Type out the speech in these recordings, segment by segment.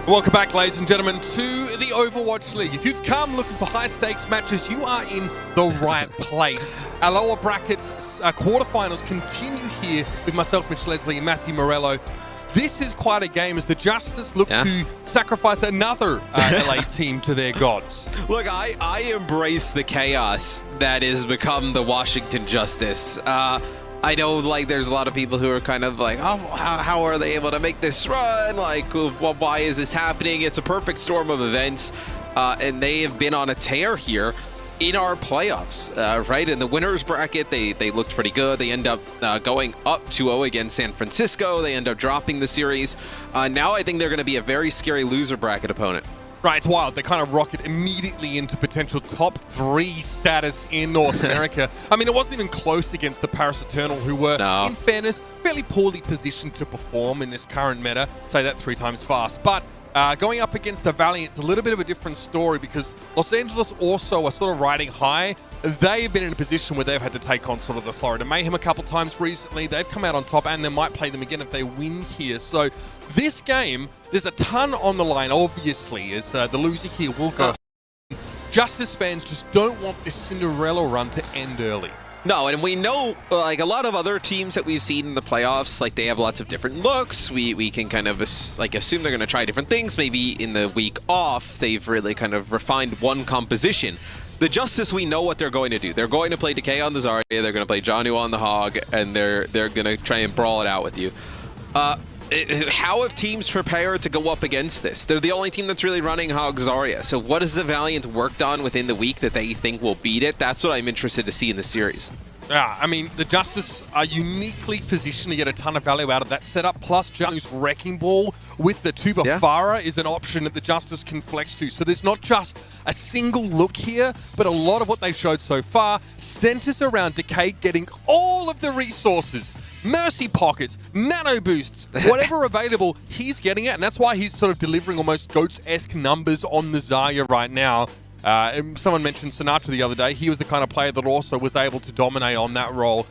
Welcome back, ladies and gentlemen, to the Overwatch League. If you've come looking for high-stakes matches, you are in the right place. Our lower brackets quarterfinals continue here with myself, Mitch Leslie, and Matthew Morello. This is quite a game as the Justice look to sacrifice another LA team to their gods. Look, I embrace the chaos that has become the Washington Justice. I know, like, there's a lot of people who are kind of like, oh, how are they able to make this run? Like, why is this happening? It's a perfect storm of events, and they have been on a tear here in our playoffs, right? In the winners bracket, they looked pretty good. They end up going up 2-0 against San Francisco. They end up dropping the series. Now I think they're going to be a very scary loser bracket opponent. Right, it's wild. They kind of rocket immediately into potential top 3 status in North America. I mean, it wasn't even close against the Paris Eternal, who were, in fairness, fairly poorly positioned to perform in this current meta. Say that 3 times fast. But going up against the Valiant, it's a little bit of a different story because Los Angeles also are sort of riding high. They've been in a position where they've had to take on sort of the Florida Mayhem a couple times recently. They've come out on top, and they might play them again if they win here. So this game, there's a ton on the line, obviously, as the loser here will go. Justice fans just don't want this Cinderella run to end early. No, and we know, like, a lot of other teams that we've seen in the playoffs, like, they have lots of different looks. We can kind of, like, assume they're going to try different things. Maybe in the week off, they've really kind of refined one composition. The Justice, we know what they're going to do. They're going to play Decay on the Zarya, they're going to play Johnu on the Hog, and they're going to try and brawl it out with you. How have teams prepared to go up against this? They're the only team that's really running Hog Zarya. So what has the Valiant worked on within the week that they think will beat it? That's what I'm interested to see in the series. Yeah, I mean, the Justice are uniquely positioned to get a ton of value out of that setup, plus Johnu's Wrecking Ball with the Tuba Farah is an option that the Justice can flex to. So there's not just a single look here, but a lot of what they've showed so far centers around Decay getting all of the resources. Mercy pockets, nano boosts, whatever available, he's getting it, and that's why he's sort of delivering almost GOATS-esque numbers on the Zarya right now. Someone mentioned Sinatra the other day. He was the kind of player that also was able to dominate on that role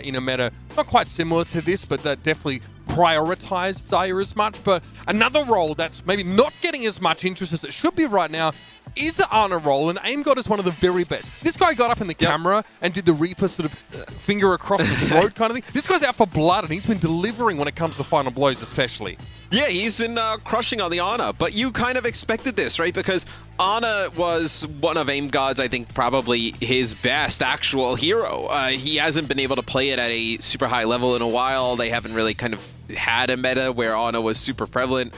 in a meta not quite similar to this, but that definitely prioritized Zarya as much. But another role that's maybe not getting as much interest as it should be right now is the Ana role, and Aim God is one of the very best. This guy got up in the camera and did the Reaper sort of finger across the throat kind of thing. This guy's out for blood, and he's been delivering when it comes to final blows especially. Yeah, he's been crushing on the Ana, but you kind of expected this, right? Because Ana was one of Aim God's, I think, probably his best actual hero. He hasn't been able to play it at a super high level in a while. They haven't really kind of had a meta where Ana was super prevalent.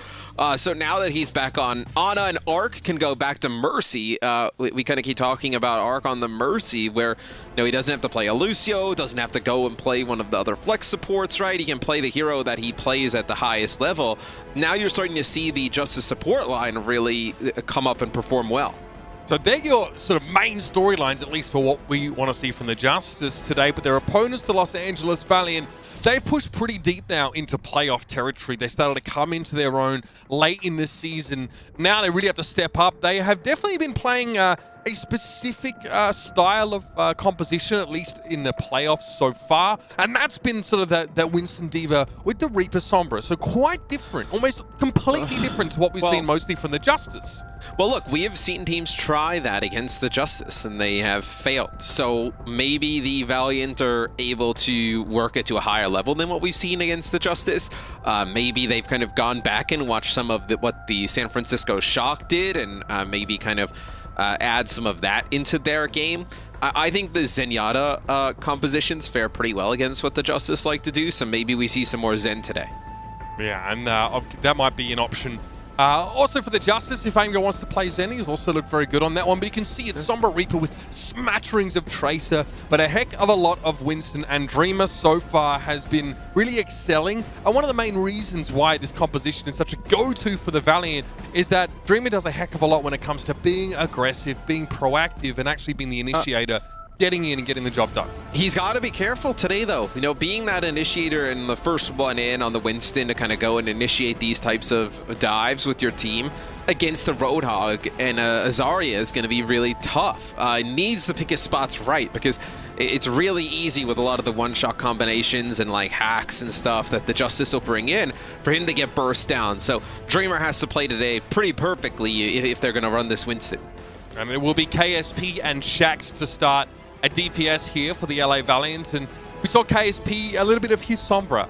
So now that he's back on, Ana and Arc can go back to Mercy. We kind of keep talking about Arc on the Mercy, where he doesn't have to play a Lucio, doesn't have to go and play one of the other flex supports, right? He can play the hero that he plays at the highest level. Now you're starting to see the Justice support line really come up and perform well. So they're your sort of main storylines, at least for what we want to see from the Justice today. But their opponents, the Los Angeles Valiant, they've pushed pretty deep now into playoff territory. They started to come into their own late in the season. Now they really have to step up. They have definitely been playing a specific style of composition, at least in the playoffs so far. And that's been sort of that Winston Diva with the Reaper Sombra. So quite different, almost completely different to what we've seen mostly from the Justice. Well, look, we have seen teams try that against the Justice, and they have failed. So maybe the Valiant are able to work it to a higher level than what we've seen against the Justice. Maybe they've kind of gone back and watched some of what the San Francisco Shock did, and maybe kind of add some of that into their game. I think the Zenyatta compositions fare pretty well against what the Justice like to do, so maybe we see some more Zen today. Yeah, and that might be an option. Also for the Justice, if Aim God wants to play Zen, he's also looked very good on that one. But you can see it's Sombra Reaper with smatterings of Tracer, but a heck of a lot of Winston. And Dreamer so far has been really excelling. And one of the main reasons why this composition is such a go-to for the Valiant is that Dreamer does a heck of a lot when it comes to being aggressive, being proactive, and actually being the initiator. Getting in and getting the job done. He's got to be careful today, though. Being that initiator and the first one in on the Winston to kind of go and initiate these types of dives with your team against a Roadhog and a Zarya is going to be really tough. Needs to pick his spots right, because it's really easy with a lot of the one-shot combinations and like hacks and stuff that the Justice will bring in for him to get burst down. So Dreamer has to play today pretty perfectly if they're going to run this Winston. And it will be KSP and Shax to start a DPS here for the LA Valiant. And we saw KSP, a little bit of his Sombra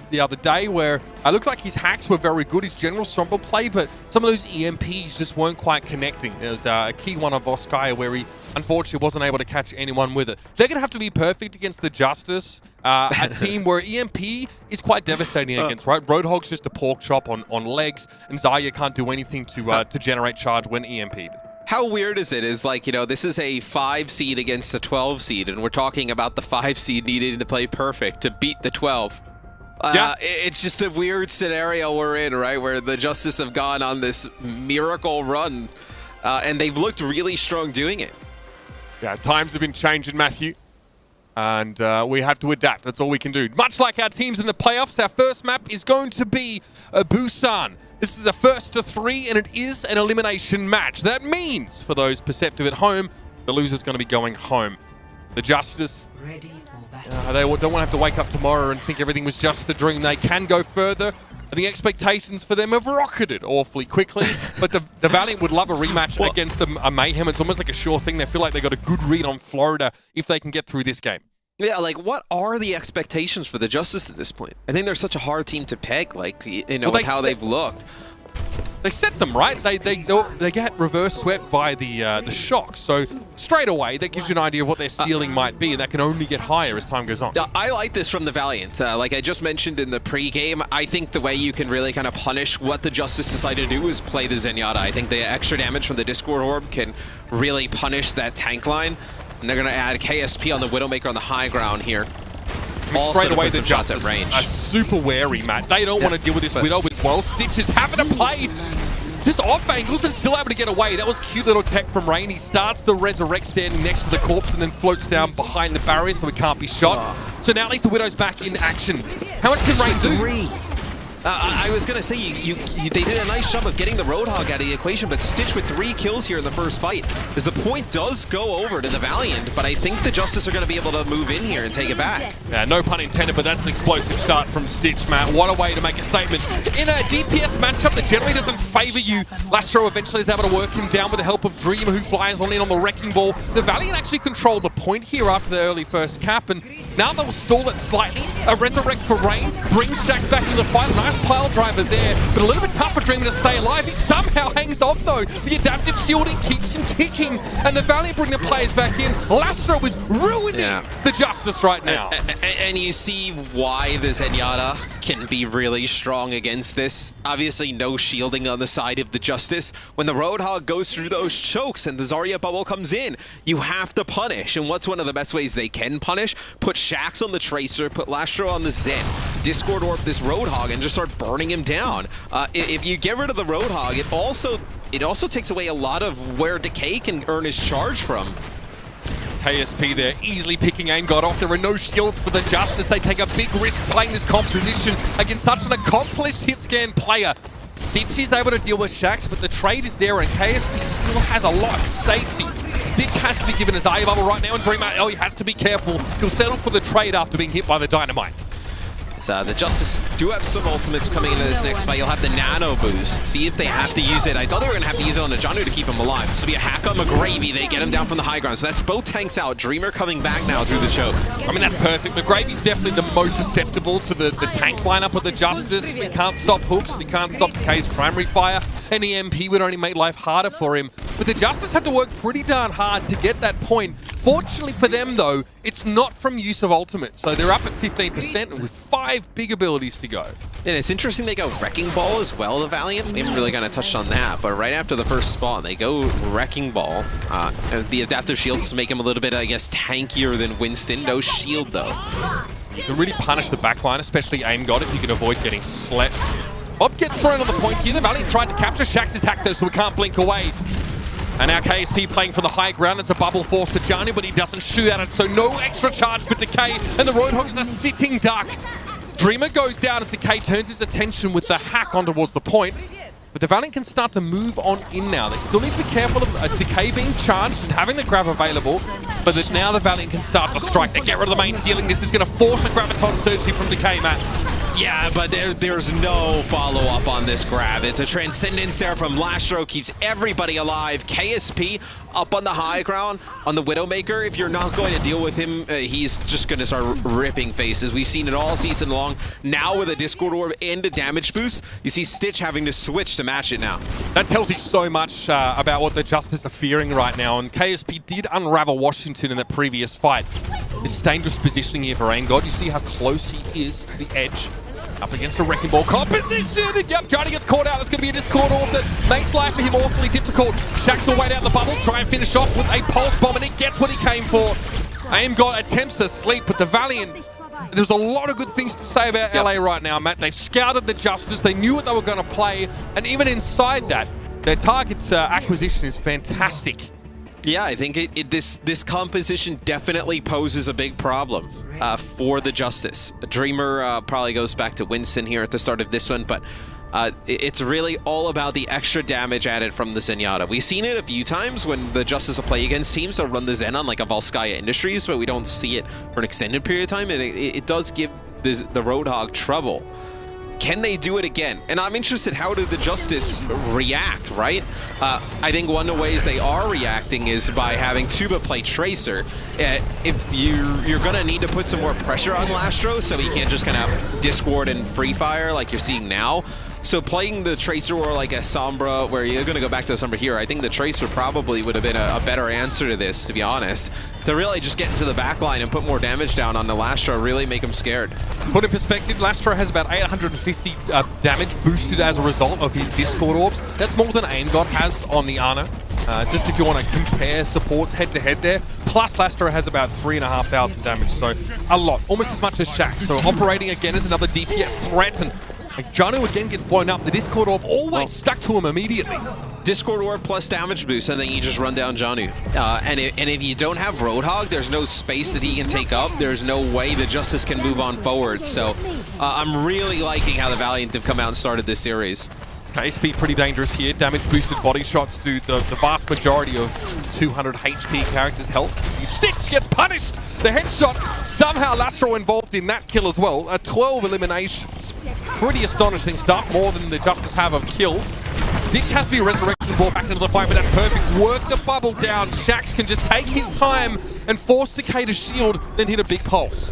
the other day, where it looked like his hacks were very good, his general Sombra play, but some of those EMPs just weren't quite connecting. There was a key one of Voskaya where he unfortunately wasn't able to catch anyone with it. They're going to have to be perfect against the Justice, a team where EMP is quite devastating against, right? Roadhog's just a pork chop on legs, and Zarya can't do anything to generate charge when EMP'd. How weird is it? Is like, you know, this is a 5 seed against a 12 seed, and we're talking about the 5 seed needing to play perfect to beat the 12. Yeah. It's just a weird scenario we're in, right? Where the Justice have gone on this miracle run, and they've looked really strong doing it. Yeah, times have been changing, Matthew. And we have to adapt. That's all we can do. Much like our teams in the playoffs, our first map is going to be Busan. This is a 1-3, and it is an elimination match. That means, for those perceptive at home, the loser's going to be going home. The Justice, they don't want to have to wake up tomorrow and think everything was just a dream. They can go further, and the expectations for them have rocketed awfully quickly. But the Valiant would love a rematch against a Mayhem. It's almost like a sure thing. They feel like they got a good read on Florida if they can get through this game. Yeah, like, what are the expectations for the Justice at this point? I think they're such a hard team to peg, like, you know, with how they've looked. They set them, right? They get reverse swept by the shock. So straight away, that gives you an idea of what their ceiling might be, and that can only get higher as time goes on. I like this from the Valiant. Like I just mentioned in the pre-game, I think the way you can really kind of punish what the Justice decide to do is play the Zenyatta. I think the extra damage from the Discord Orb can really punish that tank line. And they're going to add KSP on the Widowmaker on the high ground here. Straight away, the Justice are super wary, Matt. They don't want to deal with this Widow as well. Stitch is having to play just off angles and still able to get away. That was cute little tech from Rain. He starts the Resurrect standing next to the corpse and then floats down behind the barrier so he can't be shot. So now at least the Widow's back in action. How much can Rain do? I was going to say, they did a nice job of getting the Roadhog out of the equation, but Stitch with 3 kills here in the first fight, as the point does go over to the Valiant, but I think the Justice are going to be able to move in here and take it back. Yeah, no pun intended, but that's an explosive start from Stitch, Matt. What a way to make a statement. In a DPS matchup that generally doesn't favor you, Lastro eventually is able to work him down with the help of Dreamer, who flies on in on the Wrecking Ball. The Valiant actually control the point here after the early first cap, and now they'll stall it slightly. A Resurrect for Rain brings Shax back into the fight. A nice pile driver there, but a little bit tough for Dreamer to stay alive. He somehow hangs on though. The adaptive shielding keeps him ticking, and the Valiant bring the players back in. Lastro is ruining the Justice right now. And you see why the Zenyatta can be really strong against this. Obviously, no shielding on the side of the Justice. When the Roadhog goes through those chokes and the Zarya bubble comes in, you have to punish. And what's one of the best ways they can punish? Put Shax on the Tracer, put Lastro on the Zen, Discord Orb this Roadhog, and just start burning him down. If you get rid of the Roadhog, it also takes away a lot of where Decay can earn his charge from. KSP there, easily picking aim, got off. There are no shields for the Justice. They take a big risk playing this composition against such an accomplished hit scan player. Stitch is able to deal with Shax, but the trade is there, and KSP still has a lot of safety. Stitch has to be given his Zarya bubble right now, and Dreamer, he has to be careful. He'll settle for the trade after being hit by the Dynamite. The Justice do have some ultimates coming into this next fight. You'll have the Nano boost. See if they have to use it. I thought they were going to have to use it on the Janu to keep him alive. This will be a hack on McGravy. They get him down from the high ground. So that's both tanks out. Dreamer coming back now through the choke. I mean, that's perfect. McGravy's definitely the most susceptible to the tank lineup of the Justice. We can't stop hooks. We can't stop Decay's primary fire. An EMP would only make life harder for him. But the Justice had to work pretty darn hard to get that point. Fortunately for them, though, it's not from use of ultimate. So they're up at 15% and with 5 big abilities to go. And it's interesting they go Wrecking Ball as well, the Valiant. We haven't really kind of touched on that, but right after the first spawn, they go Wrecking Ball. And the adaptive shields make him a little bit, I guess, tankier than Winston. No shield, though. You can really punish the backline, especially Aim God, if you can avoid getting slept. Bob gets thrown on the point here. The Valiant tried to capture Shax's hack, though, so we can't blink away. And now KSP playing for the high ground. It's a bubble force to Janu, but he doesn't shoot at it, so no extra charge for Decay. And the Roadhog is a sitting duck. Dreamer goes down as Decay turns his attention with the hack on towards the point. But the Valiant can start to move on in now. They still need to be careful of Decay being charged and having the grab available, but that now the Valiant can start to strike. They get rid of the main healing. This is going to force a Graviton Surge here from Decay, Matt. Yeah, but there's no follow-up on this grab. It's a Transcendence there from Lastro, keeps everybody alive. KSP up on the high ground on the Widowmaker. If you're not going to deal with him, he's just going to start ripping faces. We've seen it all season long. Now with a Discord Orb and a damage boost, you see Stitch having to switch to match it now. That tells you so much about what the Justice are fearing right now, and KSP did unravel Washington in the previous fight. This is dangerous positioning here for AimGod. You see how close he is to the edge. Up against a Wrecking Ball composition, and yep, Johnny gets caught out. It's going to be a Discord Orb that makes life for him awfully difficult. Shax will wait out the bubble, try and finish off with a Pulse Bomb, and he gets what he came for. AimGod attempts to sleep, but the Valiant, there's a lot of good things to say about LA right now, Matt. They've scouted the Justice, they knew what they were going to play, and even inside that, their target acquisition is fantastic. Yeah, I think this composition definitely poses a big problem for the Justice. Dreamer probably goes back to Winston here at the start of this one, but it's really all about the extra damage added from the Zenyatta. We've seen it a few times when the Justice will play against teams that run the Zen on like a Volskaya Industries, but we don't see it for an extended period of time, and it does give the Roadhog trouble. Can they do it again? And I'm interested, how do the Justice react, right? I think one of the ways they are reacting is by having Tuba play Tracer. If you're going to need to put some more pressure on Lastro, so he can't just kind of Discord and Free Fire like you're seeing now. So playing the Tracer or like a Sombra, where you're going to go back to the Sombra here, I think the Tracer probably would have been a better answer to this, to be honest. To really just get into the back line and put more damage down on the Lastro, really make him scared. Put in perspective, Lastro has about 850 damage boosted as a result of his Discord Orbs. That's more than AimGod has on the Ana. Just if you want to compare supports head-to-head there. Plus, Lastro has about 3,500 damage, so a lot. Almost as much as Shax. So operating again as another DPS threat, and Janu again gets blown up. The Discord Orb always stuck to him immediately. Discord Orb plus damage boost, and then you just run down Janu. And if you don't have Roadhog, there's no space that he can take up. There's no way the Justice can move on forward. So I'm really liking how the Valiant have come out and started this series. KSP pretty dangerous here. Damage boosted body shots do the vast majority of 200 HP characters' health. Stitch gets punished! The headshot, somehow Lastro involved in that kill as well. 12 eliminations. Pretty astonishing stuff, more than the Justice have of kills. Stitch has to be resurrected and brought back into the fight with that perfect work the bubble down. Shax can just take his time and force Decay to shield, then hit a big pulse.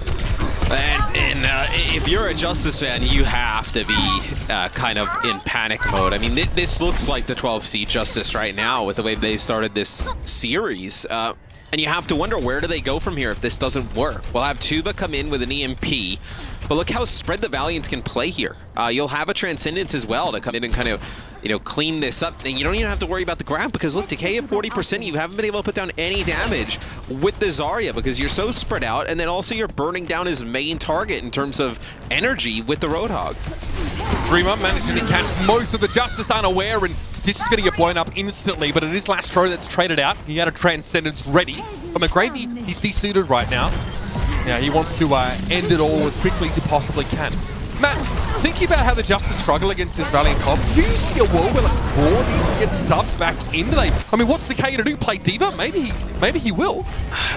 And if you're a Justice fan, you have to be kind of in panic mode. I mean, this looks like the 12 seed Justice right now with the way they started this series. And you have to wonder, where do they go from here if this doesn't work? We'll have Tuba come in with an EMP, but look how spread the Valiant can play here. You'll have a Transcendence as well to come in and kind of, clean this up. And you don't even have to worry about the grab, because look, Decay at 40%, you haven't been able to put down any damage with the Zarya because you're so spread out, and then also you're burning down his main target in terms of energy with the Roadhog. Dreamer managing to catch most of the Justice unaware, and Stitch is going to get blown up instantly, but it is Lastro that's traded out. He had a Transcendence ready. But McGravy, he's desuited right now. Yeah, he wants to end it all as quickly as he possibly can. Matt, thinking about how the Justice struggle against this Valiant comp, do you see a world where like Braun gets subbed back into I mean, what's Decay to do? Play Diva? Maybe he will.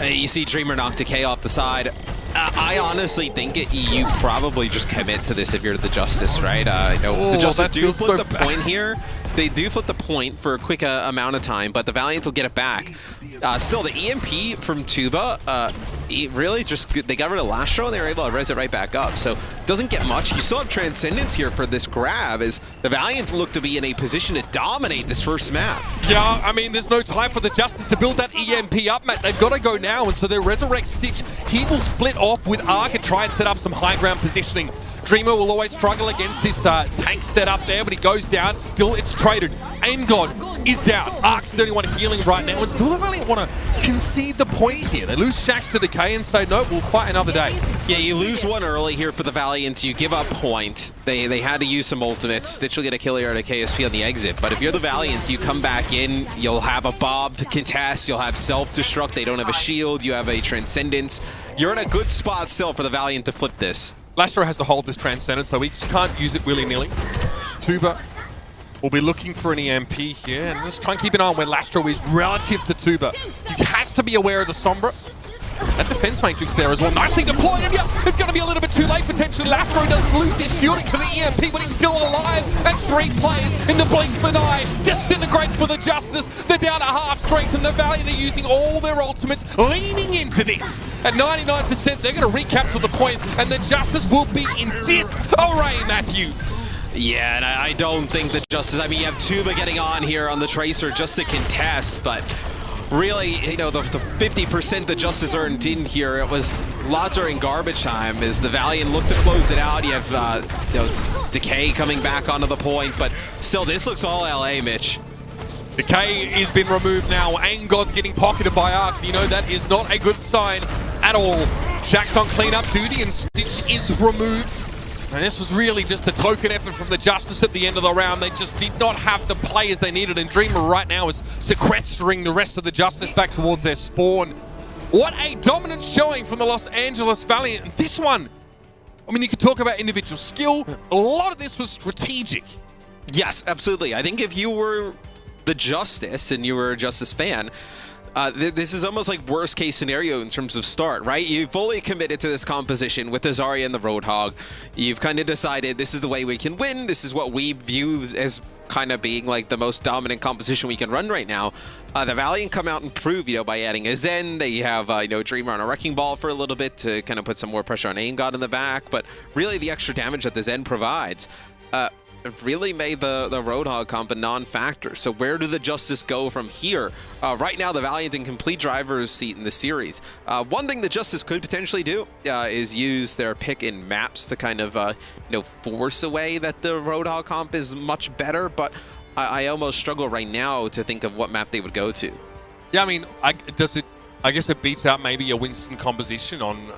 You see Dreamer knock Decay off the side. I honestly think you probably just commit to this if you're the Justice, right? The Justice do flip the point here. They do flip the point for a quick amount of time, but the Valiant will get it back. Still, the EMP from Tuba, they got rid of Lastro and they were able to res it right back up. So, doesn't get much. You still have Transcendence here for this grab, as the Valiant look to be in a position to dominate this first map. Yeah, I mean, there's no time for the Justice to build that EMP up, Matt. They've got to go now, and so they resurrect Stitch. He will split off with Arc and try and set up some high ground positioning. Dreamer will always struggle against this tank setup there, but he goes down. Still, it's traded. AimGod is down. Arc's the only one healing right now, and still the Valiant want to concede the point here. They lose Shax to Decay and say, no, we'll fight another day. Yeah, you lose one early here for the Valiant. You give up point. They had to use some ultimates. Stitch will get a kill here at a KSP on the exit, but if you're the Valiant, you come back in, you'll have a Bob to contest, you'll have self-destruct, they don't have a shield, you have a Transcendence. You're in a good spot still for the Valiant to flip this. Lastro has to hold this Transcendence, so he just can't use it willy-nilly. Tuba will be looking for an EMP here, and just try and keep an eye on where Lastro is relative to Tuba. He has to be aware of the Sombra. That defense matrix there as well. Nicely deployed, and yeah, it's going to be a little bit too late potentially. Lastro does lose his shielding to the EMP, but he's still alive. And 3 players in the blink of an eye disintegrate for the Justice. They're down to half strength, and the Valiant are using all their ultimates, leaning into this. At 99%, they're going to recapture the point, and the Justice will be in disarray, Matthew. Yeah, and I don't think the Justice, I mean, you have Tuba getting on here on the Tracer just to contest, but really, you know, the 50% the Justice earned in here, it was lots during garbage time as the Valiant looked to close it out. You have you know, Decay coming back onto the point, but still, this looks all LA, Mitch. Decay has been removed now. Angod's getting pocketed by Arc. You know, that is not a good sign at all. Jack's on cleanup duty and Stitch is removed. And this was really just a token effort from the Justice at the end of the round. They just did not have the players they needed, and Dreamer right now is sequestering the rest of the Justice back towards their spawn. What a dominant showing from the Los Angeles Valiant. And this one, I mean, you could talk about individual skill. A lot of this was strategic. Yes, absolutely. I think if you were the Justice and you were a Justice fan, this is almost like worst case scenario in terms of start, right? You fully committed to this composition with the Zarya and the Roadhog. You've kind of decided this is the way we can win. This is what we view as kind of being like the most dominant composition we can run right now. The Valiant come out and prove, you know, by adding a Zen. They have, you know, Dreamer on a Wrecking Ball for a little bit to kind of put some more pressure on AimGod in the back. But really the extra damage that the Zen provides, really made the Roadhog comp a non-factor. So where do the Justice go from here? Right now, the Valiant in complete driver's seat in the series. One thing the Justice could potentially do is use their pick in maps to kind of, you know, force away that the Roadhog comp is much better. But I almost struggle right now to think of what map they would go to. Yeah, I mean, I guess it beats out maybe a Winston composition on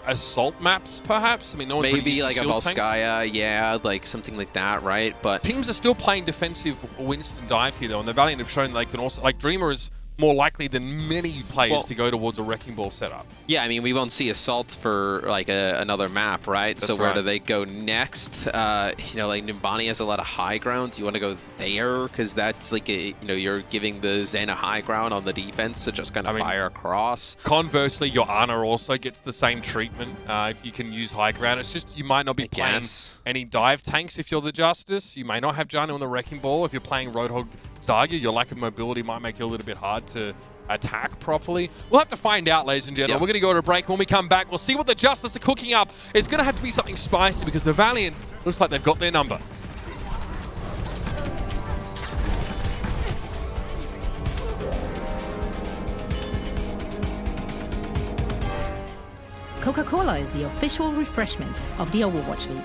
assault maps, perhaps. I mean, no one's maybe like a tanks. Volskaya, yeah, like something like that, right? But teams are still playing defensive Winston dive here, though, and the Valiant have shown they can also, like, Dreamer is more likely than many players to go towards a Wrecking Ball setup. Yeah, I mean, we won't see Assault for like another map, right? That's so where right. do they go next? You know, like Nimbani has a lot of high ground. Do you want to go there? Because that's like, you know, you're giving the Zen a high ground on the defense to just kind of fire across. Conversely, your Ana also gets the same treatment if you can use high ground. It's just you might not be playing any dive tanks if you're the Justice. You may not have Jano on the Wrecking Ball. If you're playing Roadhog Zarya, your lack of mobility might make it a little bit hard to attack properly. We'll have to find out, ladies and gentlemen. We're going to go to a break. When we come back, we'll see what the Justice are cooking up. It's going to have to be something spicy because the Valiant looks like they've got their number. Coca-Cola is the official refreshment of the Overwatch League.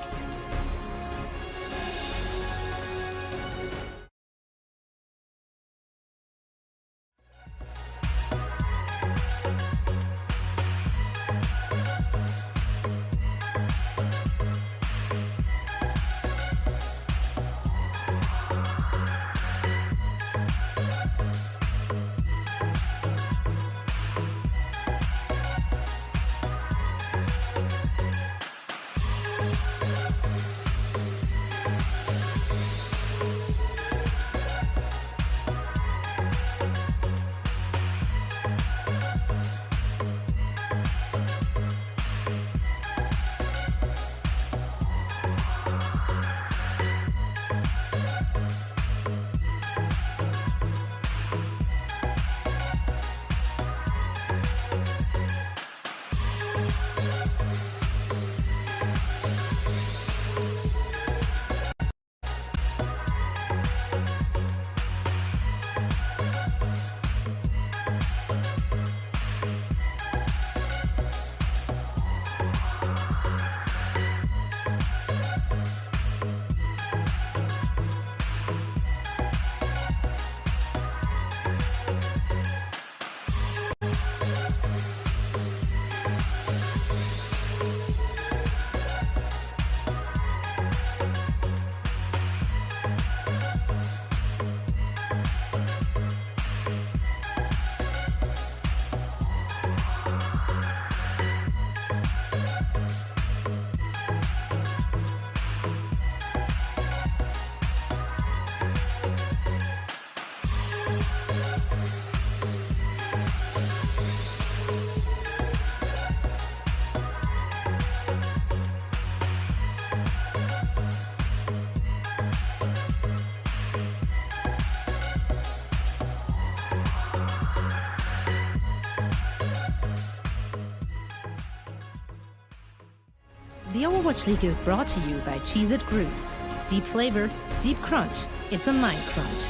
The Overwatch League is brought to you by Cheez-It Grooves. Deep flavor, deep crunch. It's a mind crunch.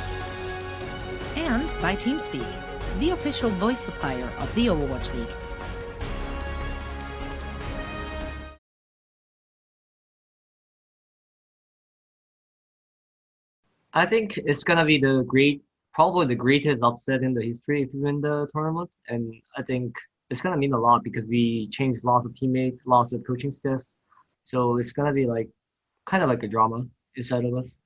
And by TeamSpeak, the official voice supplier of the Overwatch League. I think it's gonna be probably the greatest upset in the history if we win the tournament, and I think it's gonna mean a lot because we changed lots of teammates, lots of coaching staffs, so it's gonna be like kind of like a drama inside of us.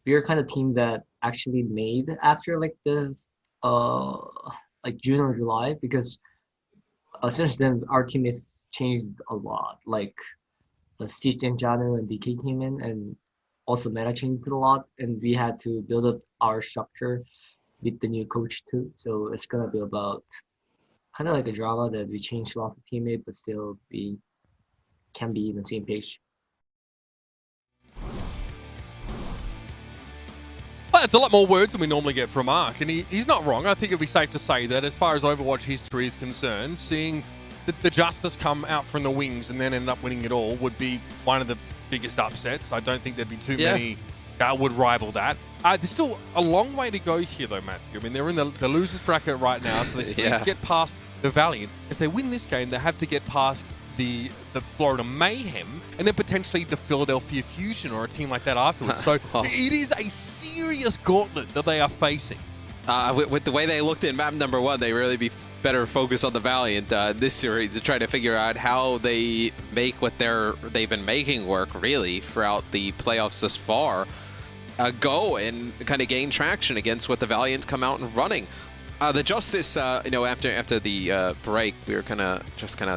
We're kind of team that actually made after like this, like June or July, because since then our teammates changed a lot. Like Stitch and Janu and Decay came in, and also meta changed a lot, and we had to build up our structure with the new coach too. So it's gonna be about kind of like a drama that we changed lots of teammates, but still we can be in the same page. Well, it's a lot more words than we normally get from Mark, and he's not wrong. I think it'd be safe to say that as far as Overwatch history is concerned, seeing the Justice come out from the wings and then end up winning it all would be one of the biggest upsets. I don't think there'd be too many that would rival that. There's still a long way to go here, though, Matthew. I mean, they're in the losers bracket right now, so they still need to get past the Valiant. If they win this game, they have to get past the Florida Mayhem and then potentially the Philadelphia Fusion or a team like that afterwards. So it is a serious gauntlet that they are facing. With the way they looked in map number 1, they really be better focused on the Valiant this series to try to figure out how they make what they've been making work really throughout the playoffs thus far go and kind of gain traction against what the Valiant come out and running. The Justice, you know, after the break, we were kind of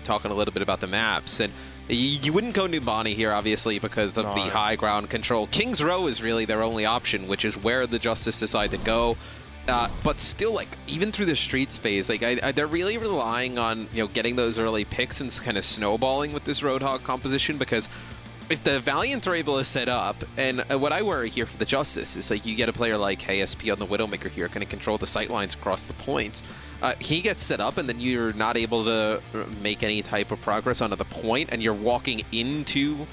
talking a little bit about the maps, and you wouldn't go Numbani here, obviously, because of the high ground control. King's Row is really their only option, which is where the Justice decide to go. But still, like, even through the Streets phase, like, they're really relying on, you know, getting those early picks and kind of snowballing with this Roadhog composition, because if the Valiant are able to set up, and what I worry here for the Justice is, like, you get a player like KSP on the Widowmaker here, kind of control the sight lines across the points. He gets set up, and then you're not able to make any type of progress onto the point, and you're walking into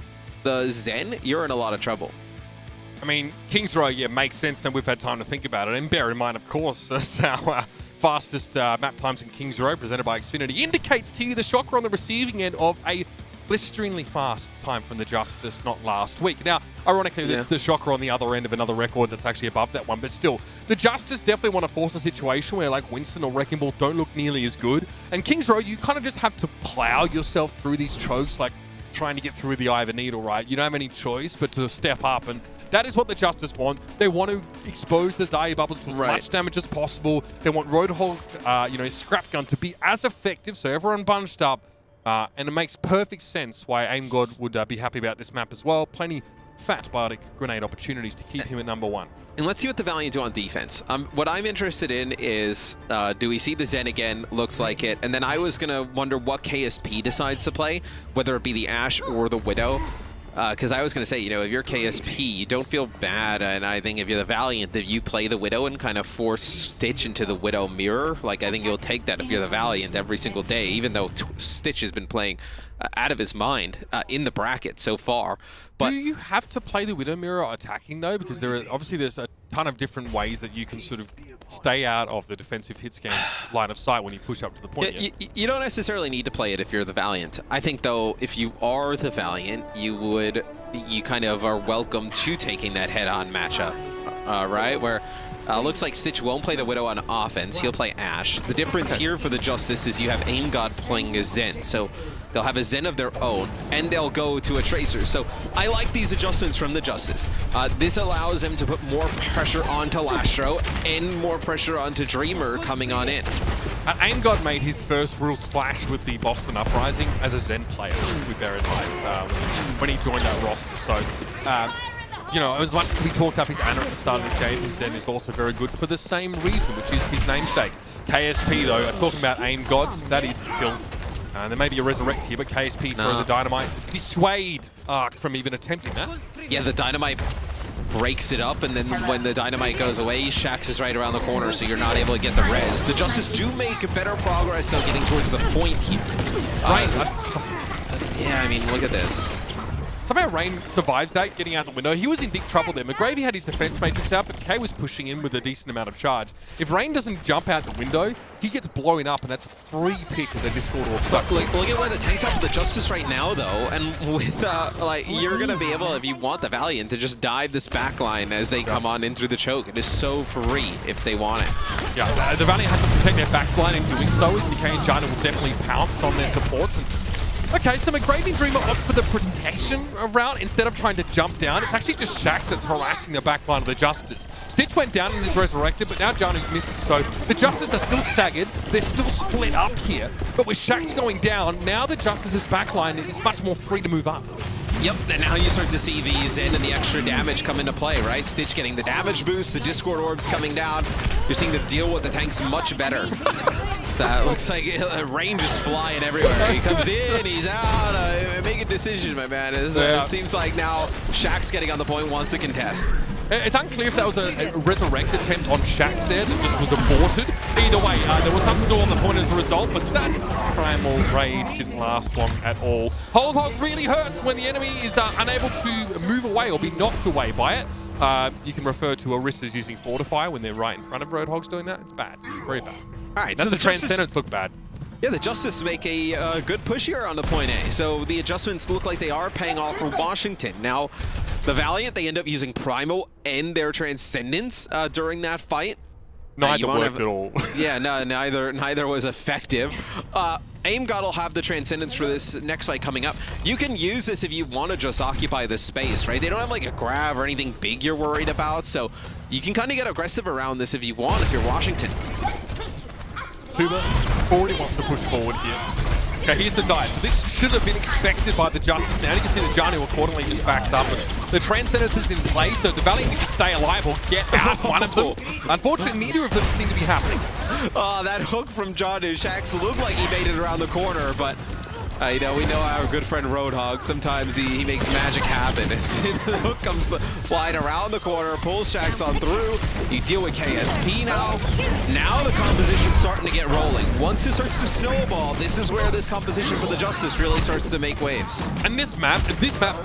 the Zen, you're in a lot of trouble. I mean, King's Row, makes sense. Then we've had time to think about it. And bear in mind, of course, our fastest map times in King's Row, presented by Xfinity, indicates to you the Shocker on the receiving end of a blisteringly fast time from the Justice, not last week. Now, ironically, the Shocker on the other end of another record that's actually above that one, but still, the Justice definitely want to force a situation where, like, Winston or Wrecking Ball don't look nearly as good. And King's Row, you kind of just have to plow yourself through these chokes, like trying to get through the eye of a needle, right? You don't have any choice but to step up, and that is what the Justice want. They want to expose the Zarya bubbles to as much damage as possible. They want Roadhog, Scrap Gun to be as effective, so everyone bunched up. And it makes perfect sense why Aim God would be happy about this map as well. Plenty fat biotic grenade opportunities to keep him at number 1. And let's see what the Valiant do on defense. What I'm interested in is, do we see the Zen again? Looks like it. And then I was going to wonder what KSP decides to play, whether it be the Ashe or the Widow. Because I was going to say, you know, if you're KSP, you don't feel bad, and I think if you're the Valiant, that you play the Widow and kind of force Stitch into the Widow mirror. Like, I think you'll take that if you're the Valiant every single day, even though Stitch has been playing out of his mind in the bracket so far. But do you have to play the Widow mirror attacking, though? Because there's a ton of different ways that you can sort of stay out of the defensive hit scan line of sight when you push up to the point. You don't necessarily need to play it if you're the Valiant. I think, though, if you are the Valiant, you kind of are welcome to taking that head-on matchup, right? Where looks like Stitch won't play the Widow on offense. He'll play Ashe. The difference here for the Justice is you have Aim God playing a Zen. So they'll have a Zen of their own, and they'll go to a Tracer. So I like these adjustments from the Justice. This allows them to put more pressure onto Lastro and more pressure onto Dreamer coming on in. Aim God made his first real splash with the Boston Uprising as a Zen player, we bear in mind, when he joined that roster. So, as much as we talked up his Ana at the start of this game, his Zen is also very good for the same reason, which is his namesake. KSP, though, talking about Aim Gods, that is filth. There may be a resurrect here, but KSP throws a dynamite to dissuade Arc from even attempting that. Yeah, the dynamite breaks it up, and then when the dynamite goes away, Shax is right around the corner, so you're not able to get the res. The Justice do make better progress, though, getting towards the point here. Right. Yeah, I mean, look at this. Somehow Rain survives that, getting out the window. He was in deep trouble there. McGravy had his defense matrix out, but Decay was pushing in with a decent amount of charge. If Rain doesn't jump out the window, he gets blown up, and that's a free pick of the Discord Orb. Look at where the tanks are for the Justice right now, though, and with, like, you're going to be able, if you want the Valiant, to just dive this backline as they come on in through the choke. It is so free if they want it. Yeah, the Valiant has to protect their backline, and doing so as Decay and China will definitely pounce on their supports. And okay, so McGravy and Dreamer opt for the protection route instead of trying to jump down. It's actually just Shax that's harassing the backline of the Justice. Stitch went down and is resurrected, but now Janu's missing. So the Justice are still staggered. They're still split up here. But with Shax going down, now the Justice's backline is much more free to move up. Yep, and now you start to see the Zen and the extra damage come into play, right? Stitch getting the damage boost, the Discord Orbs coming down. You're seeing the deal with the tanks much better. So it looks like Rain just flying everywhere. He comes in, he's out. Make a decision, my man. It seems like now Shax's getting on the point, wants to contest. It's unclear if that was a resurrect attempt on Shax there that just was aborted. Either way, there was some still on the point as a result, but that Primal Rage didn't last long at all. Roadhog really hurts when the enemy is unable to move away or be knocked away by it. You can refer to Orissa's using Fortify when they're right in front of Roadhog's doing that. It's bad. Very bad. All right, so the Transcendence look bad. Yeah, the Justice make a good push here on the point A. So the adjustments look like they are paying off for Washington. Now, the Valiant, they end up using Primal and their Transcendence during that fight. Neither worked at all. Yeah, no, neither was effective. AimGod will have the Transcendence for this next fight coming up. You can use this if you want to just occupy this space, right? They don't have like a grab or anything big you're worried about, so you can kind of get aggressive around this if you want, if you're Washington. Tuba already wants to push forward here. Okay, here's the dive. So this should have been expected by the Justice. Now you can see that Janu accordingly just backs up. The Transcendence is in play, so the Valiant need to stay alive or get out one of them. Unfortunately, neither of them seem to be happening. Oh, that hook from Janu. Shax looked like he made it around the corner, but you know, we know our good friend Roadhog. Sometimes he makes magic happen. The hook comes flying around the corner, pulls Shax on through. You deal with KSP now. Now the composition's starting to get rolling. Once it starts to snowball, this is where this composition for the Justice really starts to make waves. And this map,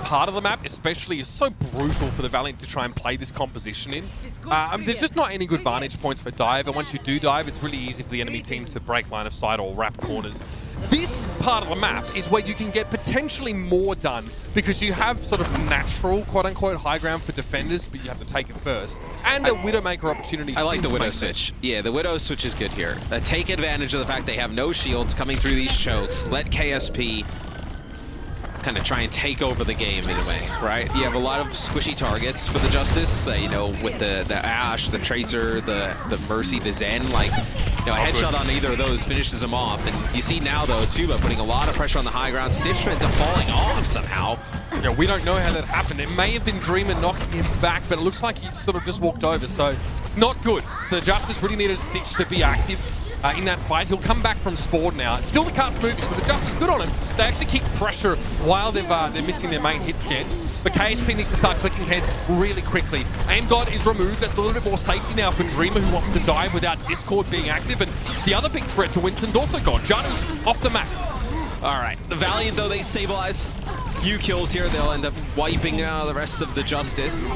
part of the map especially, is so brutal for the Valiant to try and play this composition in. There's just not any good vantage points for dive, and once you do dive, it's really easy for the enemy team to break line of sight or wrap corners. This part of the map is where you can get potentially more done because you have sort of natural, quote-unquote, high ground for defenders, but you have to take it first. And a Widowmaker opportunity. I like the Widow switch. Yeah, the Widow switch is good here. Take advantage of the fact they have no shields coming through these chokes. Let KSP kind of try and take over the game in a way, right? You have a lot of squishy targets for the Justice, you know, with the Ashe, the Tracer, the Mercy, the Zen, like, you know, a headshot on either of those finishes them off. And you see now, though, Tuba putting a lot of pressure on the high ground. Stitch ends up falling off somehow. Yeah, we don't know how that happened. It may have been Dreamer knocking him back, but it looks like he sort of just walked over, so not good. The Justice really needed Stitch to be active in that fight. He'll come back from Spawn now. Still the cart's moving, so the Justice good on him. They actually keep pressure while they're missing their main hit scan. But KSP needs to start clicking heads really quickly. AimGod is removed. That's a little bit more safety now for Dreamer, who wants to dive without Discord being active. And the other big threat to Winston's also gone. Janu's off the map. All right. The Valiant, though, they stabilize. Few kills here. They'll end up wiping the rest of the Justice.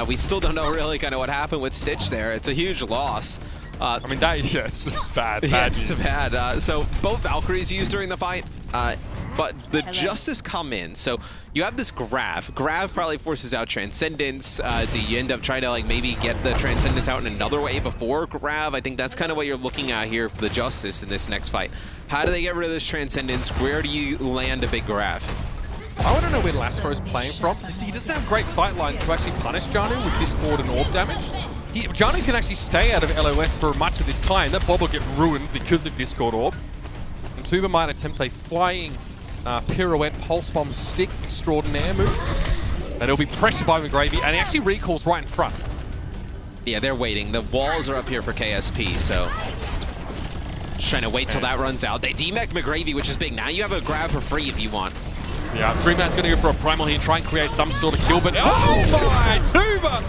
We still don't know really kind of what happened with Stitch there. It's a huge loss. I mean, it's just bad. Yeah, it's bad. So both Valkyries used during the fight, but the Justice come in. So you have this Grav. Grav probably forces out Transcendence. Do you end up trying to like maybe get the Transcendence out in another way before Grav? I think that's kind of what you're looking at here for the Justice in this next fight. How do they get rid of this Transcendence? Where do you land a big Grav? I want to know where Lastro's playing from. You see, he doesn't have great sight lines to actually punish Janu with Discord and Orb damage. Janu can actually stay out of LOS for much of this time. That Bob will get ruined because of Discord Orb. And Tuba might attempt a flying pirouette pulse bomb stick extraordinaire move. And it'll be pressured by McGravy, and he actually recalls right in front. Yeah, they're waiting. The walls are up here for KSP, so just trying to wait till that runs out. They demech McGravy, which is big. Now you have a grab for free if you want. Yeah, Dreamman's going to go for a primal here and try and create some sort of kill, but oh my, Tuba!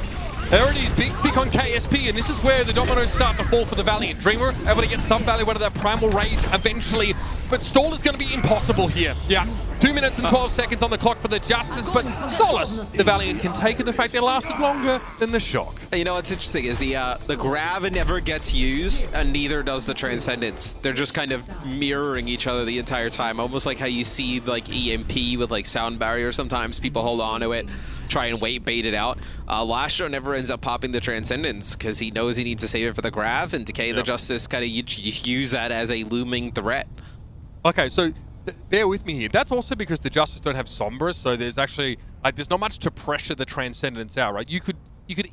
There it is, big stick on KSP, and this is where the dominoes start to fall for the Valiant. Dreamer able to get some value out of that primal rage eventually. but stall is going to be impossible here. Yeah, 2 minutes and 12 seconds on the clock for the Justice, but solace, the Valiant can take it. The fact they lasted longer than the shock. You know what's interesting is the Grav never gets used, and neither does the Transcendence. They're just kind of mirroring each other the entire time, almost like how you see like EMP with like sound barrier. Sometimes people hold on to it, try and bait it out. Lastro never ends up popping the Transcendence because he knows he needs to save it for the Grav, and Decay the Justice kind of use that as a looming threat. Okay, so bear with me here. That's also because the Justice don't have Sombra, so there's actually there's not much to pressure the Transcendence out, right? You could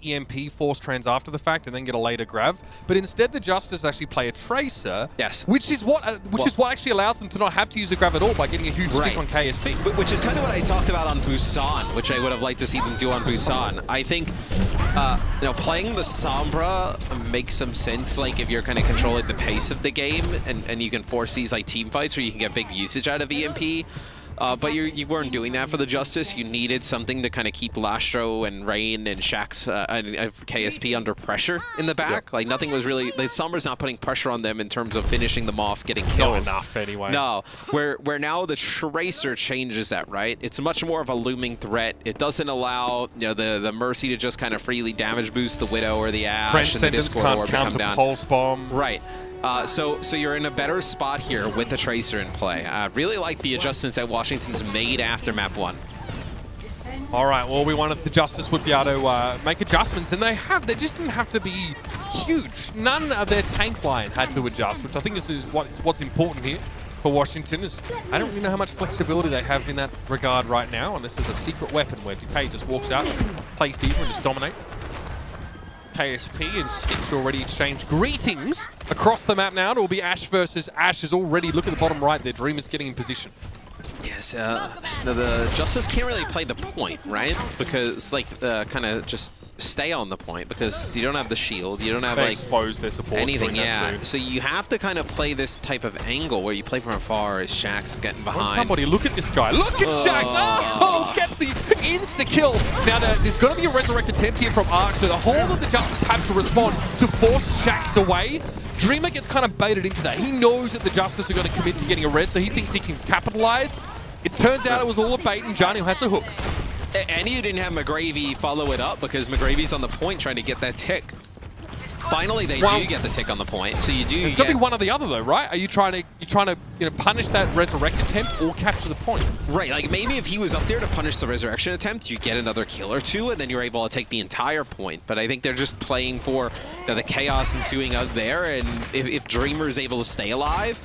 EMP force trans after the fact and then get a later Grav, but instead the Justice actually play a Tracer. Yes. Which is what actually allows them to not have to use a Grav at all by getting a huge stick on KSP. Which is kind of what I talked about on Busan, which I would have liked to see them do on Busan. I think, you know, playing the Sombra makes some sense, like if you're kind of controlling the pace of the game and you can force these like team fights where you can get big usage out of EMP. But you weren't doing that for the Justice. You needed something to kind of keep Lastro and Rain and Shax and KSP under pressure in the back. Like nothing was really, like Sombra's not putting pressure on them in terms of finishing them off, getting kills. Not enough anyway. No, where now the Tracer changes that, right? It's much more of a looming threat. It doesn't allow, you know, the Mercy to just kind of freely damage boost the Widow or the Ashe and the Discord Orb to come down. Pulse Bomb. Right. So you're in a better spot here with the Tracer in play. I really like the adjustments that Washington's made after map 1. All right, well, we wanted the Justice would be able to make adjustments, and they have. They just didn't have to be huge. None of their tank line had to adjust, which I think is what's important here for Washington. Is I don't really know how much flexibility they have in that regard right now, and this is a secret weapon where Decay just walks out, plays deeper, and just dominates. KSP and Stitch already exchanged greetings across the map now. It will be Ashe versus Ashe. Is already, look at the bottom right there, Dream is getting in position. Yes, the Justice can't really play the point, right? Because, like, kind of just stay on the point because you don't have the shield, you don't have, they like, expose their support anything, yeah. So you have to kind of play this type of angle where you play from afar as Shax's getting behind. Somebody look at this guy. Look at Shax! Oh, gets the insta-kill. Now, there's going to be a resurrect attempt here from Arc, so the whole of the Justice have to respond to force Shax away. Dreamer gets kind of baited into that. He knows that the Justice are going to commit to getting a res, so he thinks he can capitalize. It turns out it was all a bait, and Janu has the hook. And you didn't have McGravy follow it up because McGravy's on the point trying to get that tick. Finally, they do get the tick on the point, so you do. It's got to be one or the other, though, right? Are you trying to punish that resurrect attempt or capture the point? Right, like maybe if he was up there to punish the resurrection attempt, you get another kill or two, and then you're able to take the entire point. But I think they're just playing for the chaos ensuing out there, and if Dreamer is able to stay alive,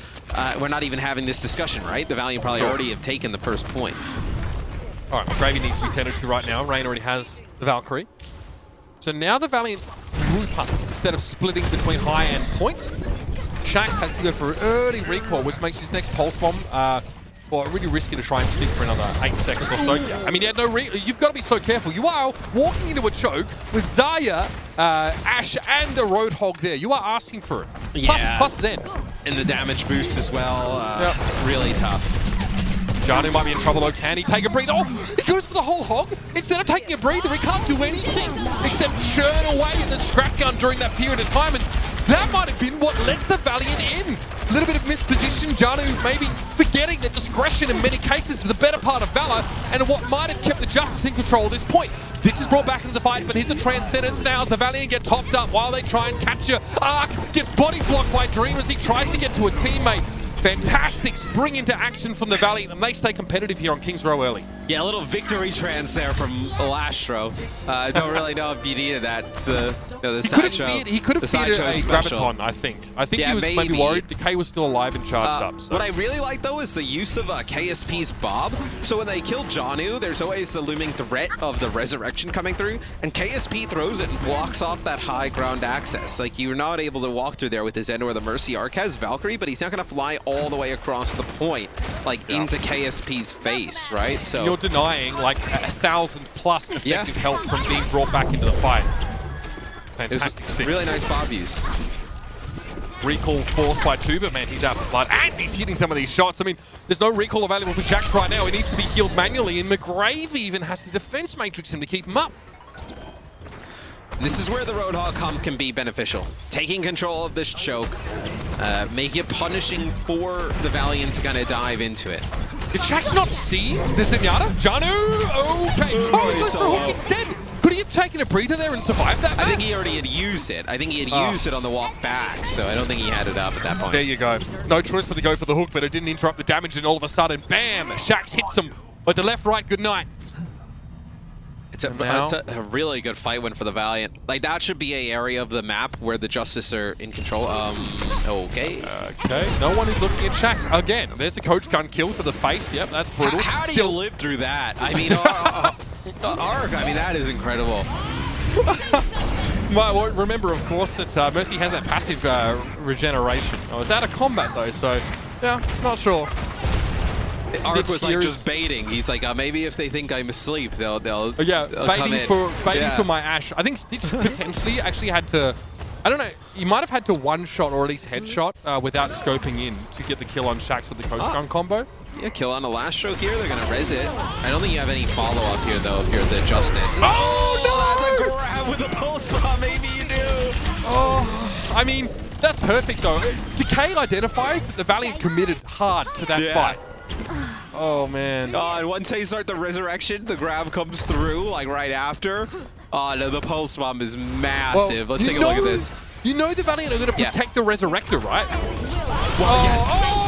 we're not even having this discussion, right? The Valiant probably already have taken the first point. All right, McGravy needs to be tended to right now. Rain already has the Valkyrie. So now the Valiant group up instead of splitting between high and point. Shax has to go for an early recall, which makes his next pulse bomb well, really risky to try and stick for another 8 seconds or so. Yeah. I mean, yeah, you've got to be so careful. You are walking into a choke with Xayah, Ashe, and a Roadhog there. You are asking for it. Yeah. Plus Zen. And the damage boost as well. Really tough. Janu might be in trouble though. Can he take a breather? Oh, he goes for the whole hog. Instead of taking a breather, he can't do anything except churn away in the scrap gun during that period of time. And that might have been what led the Valiant in. A little bit of misposition. Janu maybe forgetting that discretion in many cases is the better part of Valor and what might have kept the Justice in control at this point. Stitch is brought back into the fight, but here's a Transcendence now as the Valiant get topped up while they try and capture. Arc gets body blocked by Dream as he tries to get to a teammate. Fantastic spring into action from the Valiant, and they stay competitive here on Kings Row early. Yeah, a little victory trance there from Lastro. I don't really know if you needed that. He could have feared a Graviton, I think. I think he was maybe worried. Decay was still alive and charged up. So. What I really like, though, is the use of KSP's Bob. So when they kill Janu, there's always the looming threat of the resurrection coming through, and KSP throws it and blocks off that high ground access. Like, you're not able to walk through there with his Zen or the Mercy. Arc has Valkyrie, but he's not going to fly all the way across the point, like into KSP's face, right? So you're denying like 1,000+ effective health from being brought back into the fight. Fantastic stick. Really nice Bob use. Recall forced by Tuba, man, he's out for blood, and he's hitting some of these shots. I mean, there's no recall available for Shax right now. He needs to be healed manually, and McGravy even has to defense matrix him to keep him up. This is where the Roadhog comp can be beneficial. Taking control of this choke, Make it punishing for the Valiant to kind of dive into it. Did Shax not see the Zenyatta? Janu, okay. Oh, he went for a hook instead. Could he have taken a breather there and survived that? I think he already had used it. I think he had used it on the walk back, so I don't think he had it up at that point. There you go. No choice but to go for the hook, but it didn't interrupt the damage, and all of a sudden, bam! Shax hits him with the left, right, good night. It's a really good fight win for the Valiant. Like, that should be an area of the map where the Justice are in control. Okay. Okay, no one is looking at Shax. Again, there's a coach gun kill to the face. Yep, that's brutal. How do you live through that? I mean, Arc, I mean, that is incredible. Well, remember, of course, that Mercy has that passive regeneration. Oh, it's out of combat, though, so, yeah, not sure. Arc was like just baiting. He's like, maybe if they think I'm asleep, they'll baiting for my Ashe. I think Stitch potentially actually had to, I don't know, he might have had to one-shot or at least headshot without scoping in to get the kill on Shax with the coach gun combo. Yeah, kill on the last stroke here. They're going to res it. I don't think you have any follow-up here, though, if you're the Justice. Oh, no! That's a grab with a pulse bomb. Maybe you do. Oh, I mean, that's perfect, though. Decay identifies that the Valiant committed hard to that fight. Oh, man. And once they start the resurrection, the grab comes through, like, right after. Oh, no, the pulse bomb is massive. Let's take a look at this. You know the Valiant are going to protect the Resurrector, right? Well, yes. Oh!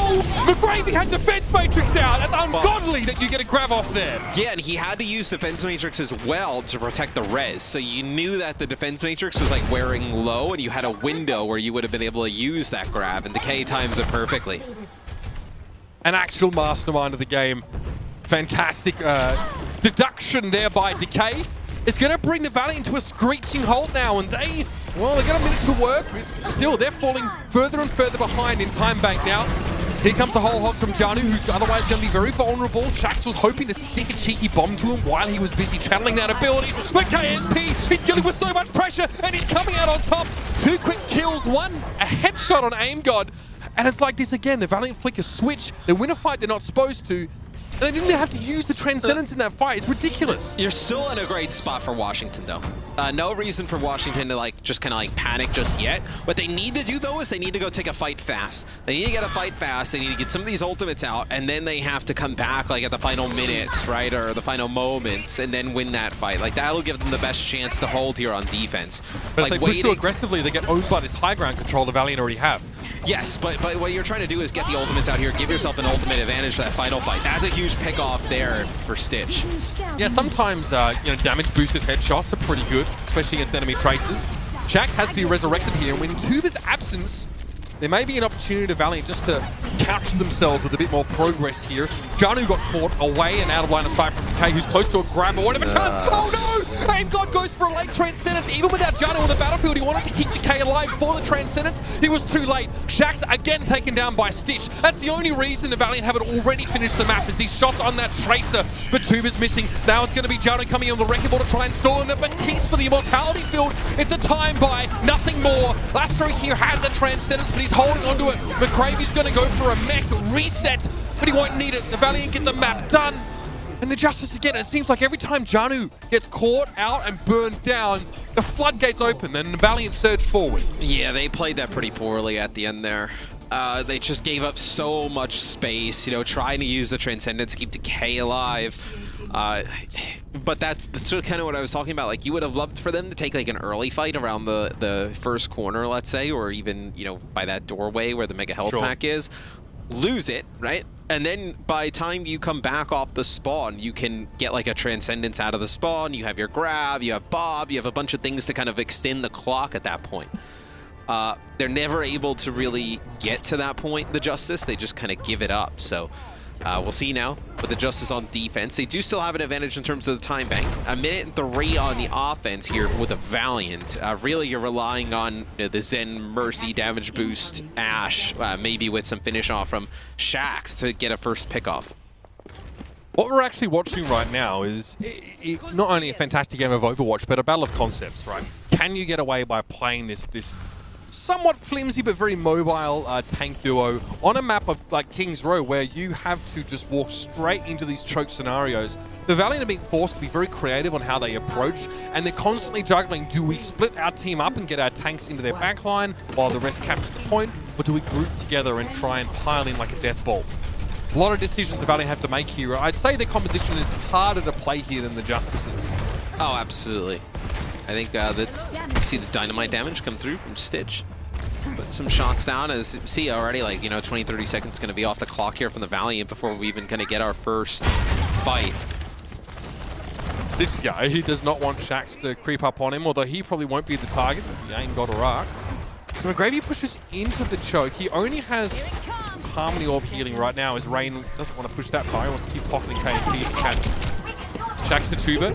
McGravy had Defense Matrix out! That's ungodly that you get a grab off there. Yeah, and he had to use Defense Matrix as well to protect the res. So you knew that the Defense Matrix was like wearing low, and you had a window where you would have been able to use that grab, and Decay times it perfectly. An actual mastermind of the game. Fantastic deduction there by Decay. It's going to bring the Valiant to a screeching halt now, and they got a minute to work. Still, they're falling further and further behind in time bank now. Here comes the whole hog from Janu, who's otherwise going to be very vulnerable. Shax was hoping to stick a cheeky bomb to him while he was busy channeling that ability. But KSP, he's dealing with so much pressure, and he's coming out on top. 2 quick kills, 1 a headshot on Aim God. And it's like this again, the Valiant flick a switch. They win a fight they're not supposed to. They didn't have to use the Transcendence in that fight. It's ridiculous. You're still in a great spot for Washington, though. No reason for Washington to just kind of panic just yet. What they need to do, though, is they need to go take a fight fast. They need to get a fight fast. They need to get some of these ultimates out, and then they have to come back at the final minutes, right, or the final moments, and then win that fight. That'll give them the best chance to hold here on defense. But if they push too aggressively, they get owned by this high ground control the Valiant already have. Yes, but what you're trying to do is get the ultimates out here, give yourself an ultimate advantage for that final fight. That's a huge pick off there for Stitch. Yeah, sometimes damage boosted headshots are pretty good, especially against enemy traces. Shax has to be resurrected here, and in Tuba's absence, there may be an opportunity to Valiant just to couch themselves with a bit more progress here. Janu got caught away and out of line of sight from Decay, who's close to a grab, but whatever time. Oh no! Aim God goes for a late Transcendence. Even without Janu on the battlefield, he wanted to keep Decay alive for the Transcendence. He was too late. Shax again taken down by Stitch. That's the only reason the Valiant haven't already finished the map, is these shots on that Tracer. But Tuba's missing. Now it's going to be Janu coming on the wrecking ball to try and stall him. The Batiste for the Immortality field. It's a time buy, nothing more. Lastro here has the Transcendence, but he's holding onto it. McGravy's going to go for a mech reset, but he won't need it. The Valiant get the map done. And the Justice again, it seems like every time Janu gets caught out and burned down, the floodgates open, and the Valiant surge forward. Yeah, they played that pretty poorly at the end there. They just gave up so much space, trying to use the Transcendence to keep Decay alive. But that's kind of what I was talking about. You would have loved for them to take an early fight around the first corner, let's say, or even, by that doorway where the Mega Health Pack is. Lose it, right? And then by the time you come back off the spawn, you can get a Transcendence out of the spawn. You have your grab, you have Bob, you have a bunch of things to kind of extend the clock at that point. They're never able to really get to that point, the Justice. They just kind of give it up. So we'll see now with the Justice on defense. They do still have an advantage in terms of the time bank. 1:03 on the offense here with a Valiant. Really, you're relying on the Zen Mercy damage boost Ashe, maybe with some finish off from Shax to get a first pick off. What we're actually watching right now is not only a fantastic game of Overwatch, but a battle of concepts, right? Can you get away by playing this somewhat flimsy but very mobile tank duo on a map of King's Row, where you have to just walk straight into these choke scenarios the Valiant are being forced to be very creative on how they approach, and they're constantly juggling. Do we split our team up and get our tanks into their backline while the rest captures the point, or do we group together and try and pile in like a death ball? A lot of decisions the Valiant have to make here. I'd say their composition is harder to play here than the Justice's. Oh, absolutely. I think you see the dynamite damage come through from Stitch. Put some shots down, as you see already, like, 20-30 seconds going to be off the clock here from the Valiant before we even kind of get our first fight. Stitch, yeah, he does not want Shax to creep up on him, although he probably won't be the target. He ain't got a rock. So McGravy pushes into the choke. He only has Harmony Orb healing right now, as Rain doesn't want to push that far. He wants to keep pocketing KSP if he can. Shax the tuber,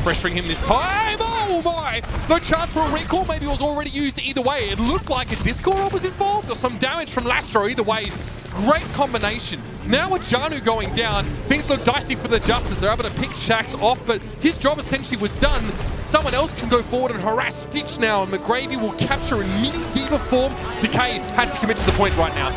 pressuring him this time. Oh my! No chance for a recall. Maybe it was already used either way. It looked like a Discord Orb was involved or some damage from Lastro. Either way, great combination. Now with Janu going down, things look dicey for the Justice. They're able to pick Shax off, but his job essentially was done. Someone else can go forward and harass Stitch now, and McGravy will capture in mini diva form. Decay has to commit to the point right now.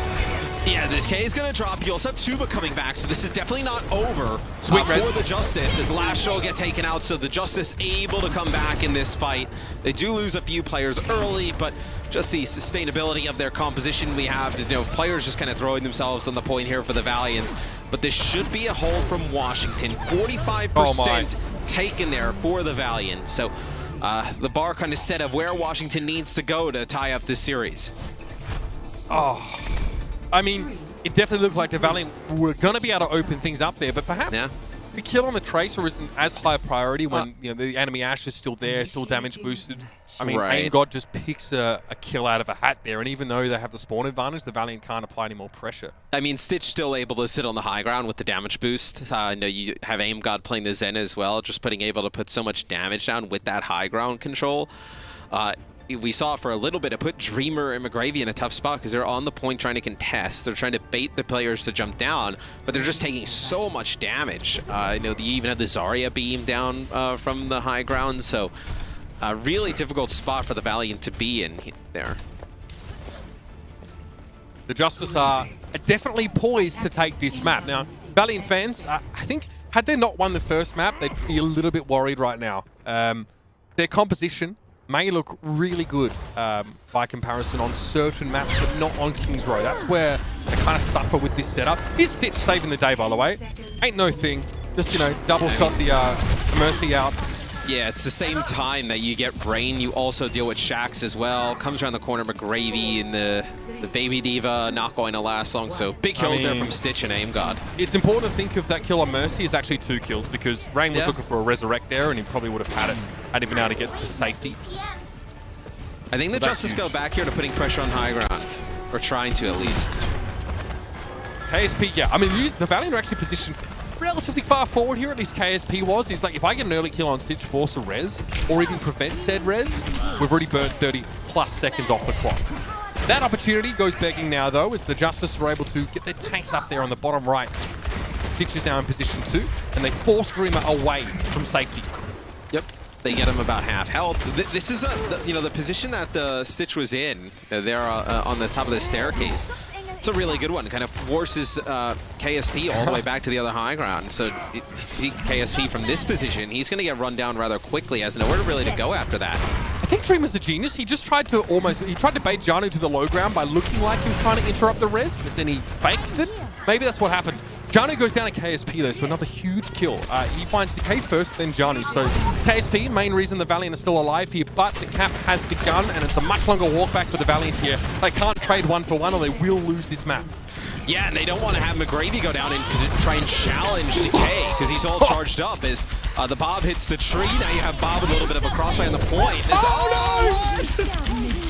Yeah, the Decay is going to drop. You also have Tuba coming back, so this is definitely not over Sweet res. for the Justice, as last show get taken out, so the Justice able to come back in this fight. They do lose a few players early, but just the sustainability of their composition we have, players just kind of throwing themselves on the point here for the Valiant. But this should be a hold from Washington. 45% taken there for the Valiant. So the bar kind of set of where Washington needs to go to tie up this series. Oh. I mean, it definitely looked like the Valiant were going to be able to open things up there, but perhaps the kill on the Tracer isn't as high priority when the enemy Ash is still there, still damage boosted. I mean, Aim God just picks a kill out of a hat there, and even though they have the spawn advantage, the Valiant can't apply any more pressure. I mean, Stitch still able to sit on the high ground with the damage boost. I know you have Aim God playing the Zen as well, just able to put so much damage down with that high ground control. We saw it for a little bit. It put Dreamer and McGravy in a tough spot because they're on the point trying to contest. They're trying to bait the players to jump down, but they're just taking so much damage. I know you even have the Zarya beam down from the high ground, so a really difficult spot for the Valiant to be in there. The Justice are definitely poised to take this map. Now, Valiant fans, I think, had they not won the first map, they'd be a little bit worried right now. Their composition may look really good by comparison on certain maps, but not on King's Row. That's where they kind of suffer with this setup. Here's Stitch saving the day, by the way. Ain't no thing. Just, double shot the Mercy out. Yeah, it's the same time that you get Rain, you also deal with Shax as well. Comes around the corner, McGravy and the Baby Diva not going to last long, so big kills there from Stitch and Aim God. It's important to think of that kill on Mercy as actually 2 kills, because Rain was looking for a Resurrect there, and he probably would have had it had he been able to get to safety. I think the Justice go back here to putting pressure on high ground, or trying to at least. KSP, yeah, I mean, the Valiant are actually positioned relatively far forward here, at least KSP was. He's like, if I get an early kill on Stitch, force a res, or even prevent said res, we've already burnt 30+ seconds off the clock. That opportunity goes begging now, though, as the Justice are able to get their tanks up there on the bottom right. Stitch is now in position 2, and they force Dreamer away from safety. Yep, they get him about half health. This is the position that the Stitch was in. They're on the top of the staircase. It's a really good one. It kind of forces KSP all the way back to the other high ground. So see KSP from this position, he's going to get run down rather quickly, has nowhere really to go after that. I think Dreamer's the genius. He just tried to bait Janu to the low ground by looking like he was trying to interrupt the res, but then he faked it. Maybe that's what happened. Janu goes down to KSP though, so another huge kill. He finds Decay first, then Janu. So KSP, main reason the Valiant are still alive here, but the cap has begun, and it's a much longer walk back for the Valiant here. They can't trade 1-for-1 or they will lose this map. Yeah, and they don't want to have McGravy go down and try and challenge Decay, because he's all charged up as the Bob hits the tree. Now you have Bob with a little bit of a crossfire on the point. Oh no!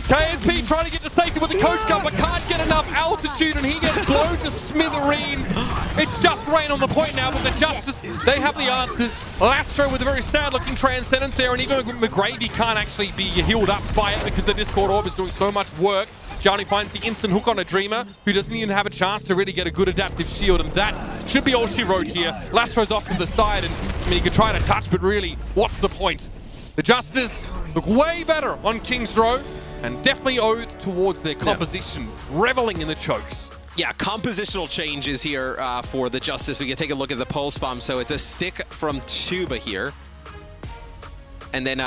KSP trying to get to safety with the coach gun, but can't get enough altitude, and he gets blown to smithereens. It's just Rain on the point now, but the Justice, they have the answers. Lastro with a very sad-looking Transcendent there, and even McGravy can't actually be healed up by it because the Discord Orb is doing so much work. Janu finds the instant hook on a Dreamer, who doesn't even have a chance to really get a good adaptive shield, and that should be all she wrote here. Lastro's off to the side, and I mean, he could try to touch, but really, what's the point? The Justice look way better on King's Row, and definitely owed towards their composition, reveling in the chokes. Yeah, compositional changes here for the Justice. We can take a look at the pulse bomb. So it's a stick from Tuba here. And then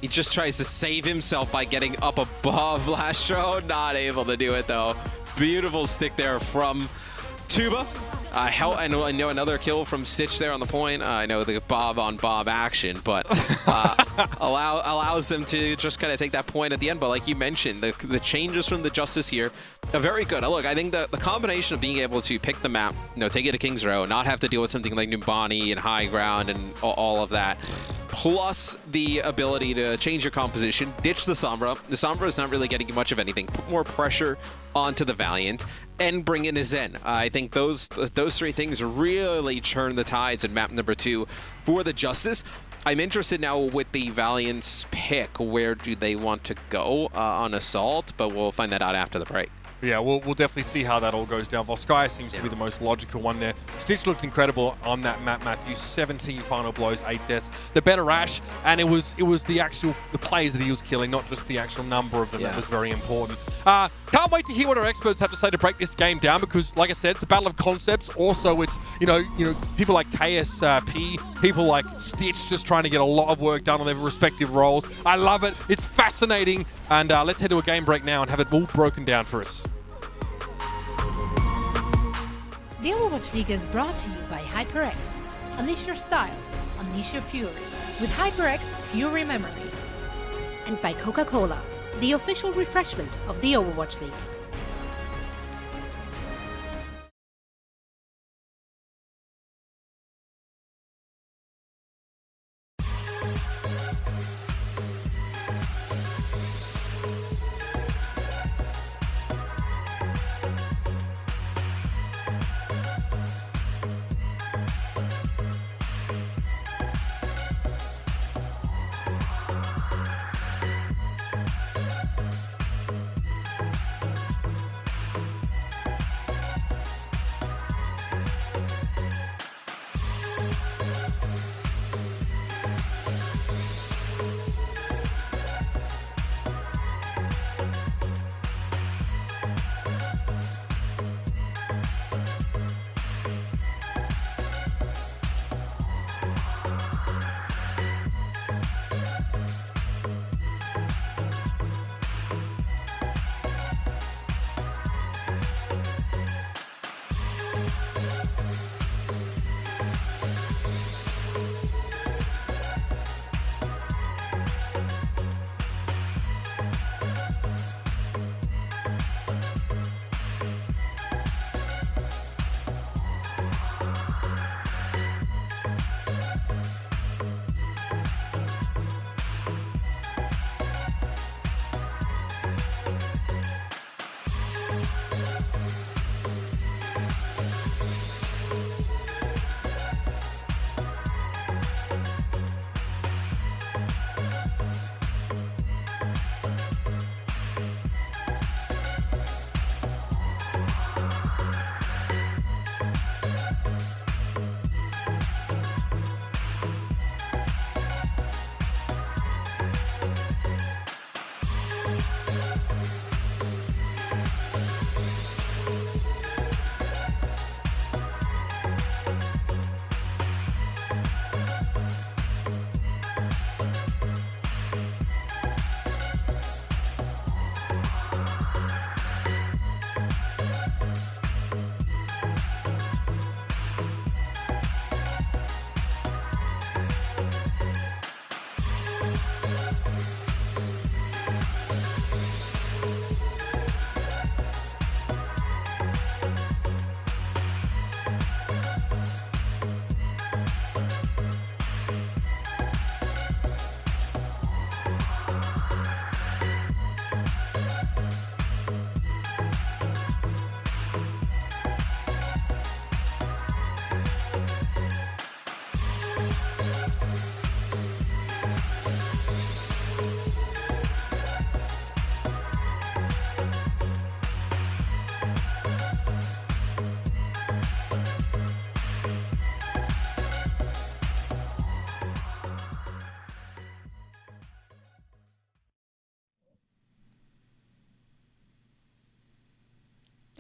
he just tries to save himself by getting up above Lastro. Not able to do it, though. Beautiful stick there from Tuba. I know another kill from Stitch there on the point. I know the Bob on Bob action, but allows them to just kind of take that point at the end. But like you mentioned, the changes from the Justice here are very good. Look, I think the combination of being able to pick the map, take it to King's Row, not have to deal with something like Numbani and high ground and all of that, plus the ability to change your composition, ditch the Sombra. The Sombra is not really getting much of anything. Put more pressure onto the Valiant and bring in a Zen. I think those three things really turn the tides in map number 2 for the Justice. I'm interested now with the Valiant's pick. Where do they want to go on Assault? But we'll find that out after the break. Yeah, we'll definitely see how that all goes down. Volskaya seems to be the most logical one there. Stitch looked incredible on that map, Matthew. 17 final blows, 8 deaths. The better Ash, and it was the players that he was killing, not just the actual number of them. That was very important. Can't wait to hear what our experts have to say to break this game down, because, like I said, it's a battle of concepts. Also, it's people like KSP, people like Stitch, just trying to get a lot of work done on their respective roles. I love it. It's fascinating. And let's head to a game break now and have it all broken down for us. The Overwatch League is brought to you by HyperX. Unleash your style, unleash your fury with HyperX Fury Memory. And by Coca-Cola, the official refreshment of the Overwatch League.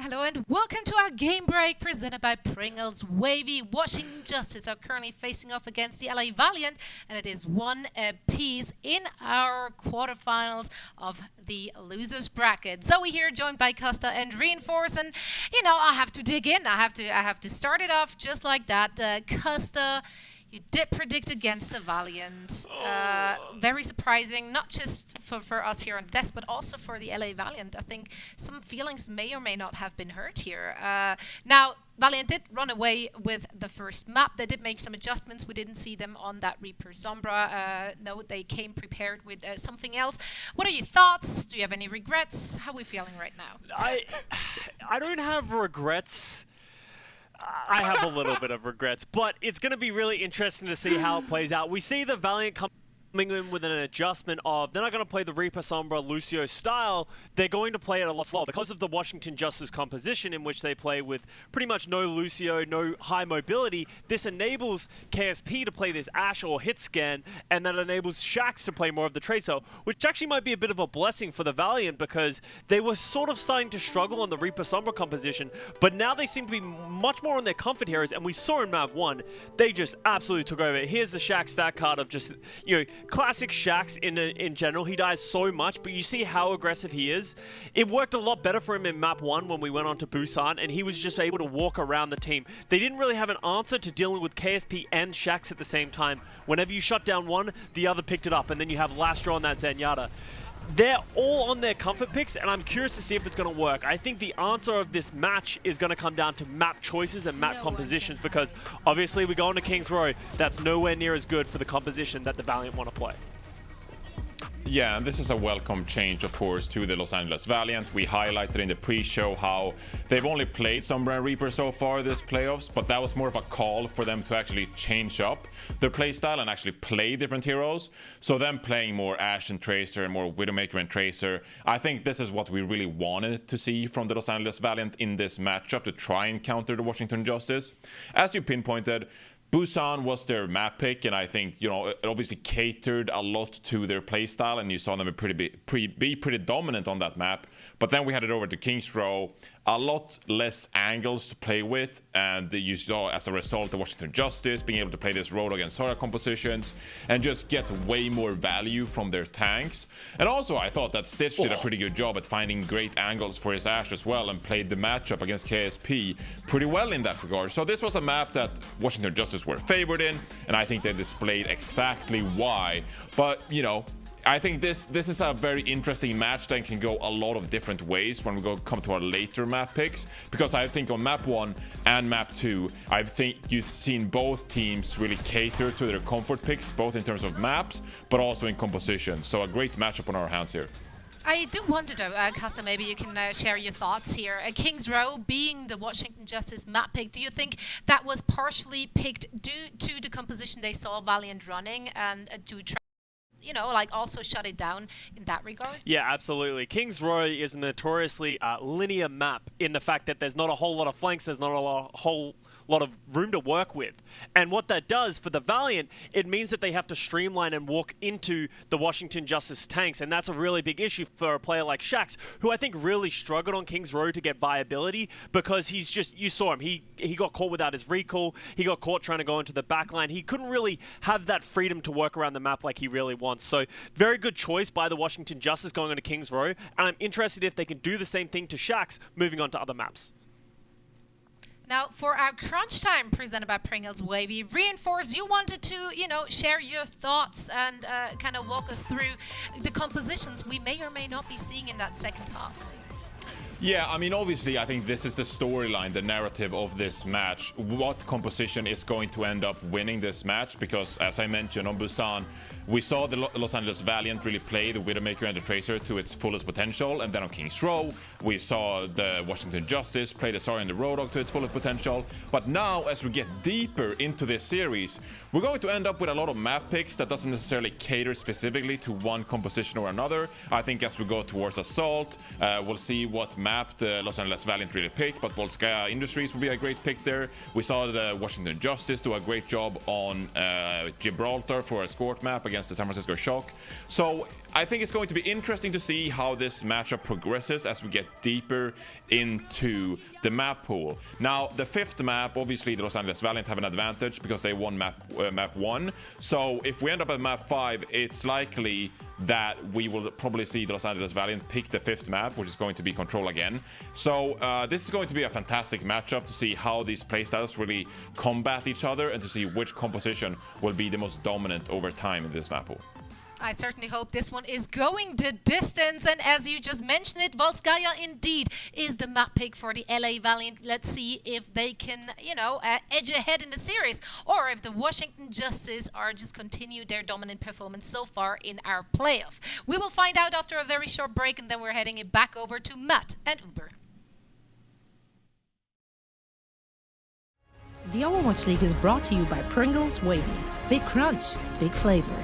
Hello and welcome to our game break presented by Pringles Wavy. Washington Justice are currently facing off against the LA Valiant, and it is one apiece in our quarterfinals of the losers bracket. Zoe here, joined by Costa and Reinforce, and I have to dig in. I have to start it off just like that. Costa, you did predict against the Valiant. Very surprising, not just for us here on the desk, but also for the LA Valiant. I think some feelings may or may not have been hurt here. Now, Valiant did run away with the first map. They did make some adjustments. We didn't see them on that Reaper Sombra. No, they came prepared with something else. What are your thoughts? Do you have any regrets? How are we feeling right now? I don't have regrets. I have a little bit of regrets, but it's going to be really interesting to see how it plays out. We see the Valiant coming in with an adjustment of they're not going to play the Reaper Sombra Lucio style. They're going to play it a lot slower because of the Washington Justice composition in which they play with pretty much no Lucio, no high mobility. This enables KSP to play this Ashe or hit scan, and that enables Shax to play more of the Tracer, which actually might be a bit of a blessing for the Valiant because they were sort of starting to struggle on the Reaper Sombra composition, but now they seem to be much more on their comfort heroes, and we saw in map 1, they just absolutely took over. Here's the Shax stat card of just, classic Shax in general. He dies so much, but you see how aggressive he is. It worked a lot better for him in map 1 when we went on to Busan, and he was just able to walk around the team. They didn't really have an answer to dealing with KSP and Shax at the same time. Whenever you shut down one, the other picked it up, and then you have Lastra on that Zenyatta. They're all on their comfort picks, and I'm curious to see if it's going to work. I think the answer of this match is going to come down to map choices and map compositions, because obviously we go into King's Row. That's nowhere near as good for the composition that the Valiant want to play. Yeah, and this is a welcome change, of course, to the Los Angeles Valiant. We highlighted in the pre-show how they've only played Sombra and Reaper so far this playoffs, but that was more of a call for them to actually change up their playstyle and actually play different heroes. So them playing more Ashe and Tracer and more Widowmaker and Tracer, I think this is what we really wanted to see from the Los Angeles Valiant in this matchup to try and counter the Washington Justice. As you pinpointed, Busan was their map pick, and I think, it obviously catered a lot to their playstyle, and you saw them be pretty dominant on that map. But then we had it over to King's Row, a lot less angles to play with, and you saw as a result the Washington Justice being able to play this Road against Sora compositions and just get way more value from their tanks. And also I thought that Stitch did a pretty good job at finding great angles for his Ashe as well, and played the matchup against KSP pretty well in that regard. So this was a map that Washington Justice were favored in, and I think they displayed exactly why. But I think this is a very interesting match that can go a lot of different ways when we come to our later map picks, because I think on map 1 and map 2, I think you've seen both teams really cater to their comfort picks, both in terms of maps but also in composition. So a great matchup on our hands here. I do wonder though, Costa, maybe you can share your thoughts here. King's Row being the Washington Justice map pick, do you think that was partially picked due to the composition they saw Valiant running and to try also shut it down in that regard? Yeah, absolutely. King's Row is a notoriously linear map in the fact that there's not a whole lot of flanks, there's not a whole lot of room to work with. And what that does for the Valiant, it means that they have to streamline and walk into the Washington Justice tanks, and that's a really big issue for a player like Shax, who I think really struggled on King's Row to get viability, because he's just, you saw him, he got caught without his recall, he got caught trying to go into the backline, he couldn't really have that freedom to work around the map like he really wants. So very good choice by the Washington Justice going on to King's Row, and I'm interested if they can do the same thing to Shax moving on to other maps. Now, for our crunch time presented by Pringles Wavy, Reinforce, you wanted to, share your thoughts and kind of walk us through the compositions we may or may not be seeing in that second half. Yeah, I mean, obviously, I think this is the storyline, the narrative of this match. What composition is going to end up winning this match? Because, as I mentioned on Busan, we saw the Los Angeles Valiant really play the Widowmaker and the Tracer to its fullest potential. And then on King's Row, we saw the Washington Justice play the Sora and the Road Dogg to its fullest potential. But now, as we get deeper into this series, we're going to end up with a lot of map picks that doesn't necessarily cater specifically to one composition or another. I think as we go towards Assault, we'll see what map the Los Angeles Valiant really picked, but Volskaya Industries will be a great pick there. We saw the Washington Justice do a great job on Gibraltar for a escort map against the San Francisco Shock. So I think it's going to be interesting to see how this matchup progresses as we get deeper into the map pool. Now, the 5th map, obviously the Los Angeles Valiant have an advantage because they won map 1. So if we end up at map 5, it's likely that we will probably see the Los Angeles Valiant pick the 5th map, which is going to be Control again. So this is going to be a fantastic matchup to see how these playstyles really combat each other and to see which composition will be the most dominant over time in this map pool. I certainly hope this one is going the distance, and as you just mentioned it, Volskaya indeed is the map pick for the LA Valiant. Let's see if they can, you know, edge ahead in the series, or if the Washington Justice are just continue their dominant performance so far in our playoff. We will find out after a very short break, and then we're heading it back over to Matt and Uber. The Overwatch League is brought to you by Pringles Wavy. Big crunch, big flavor.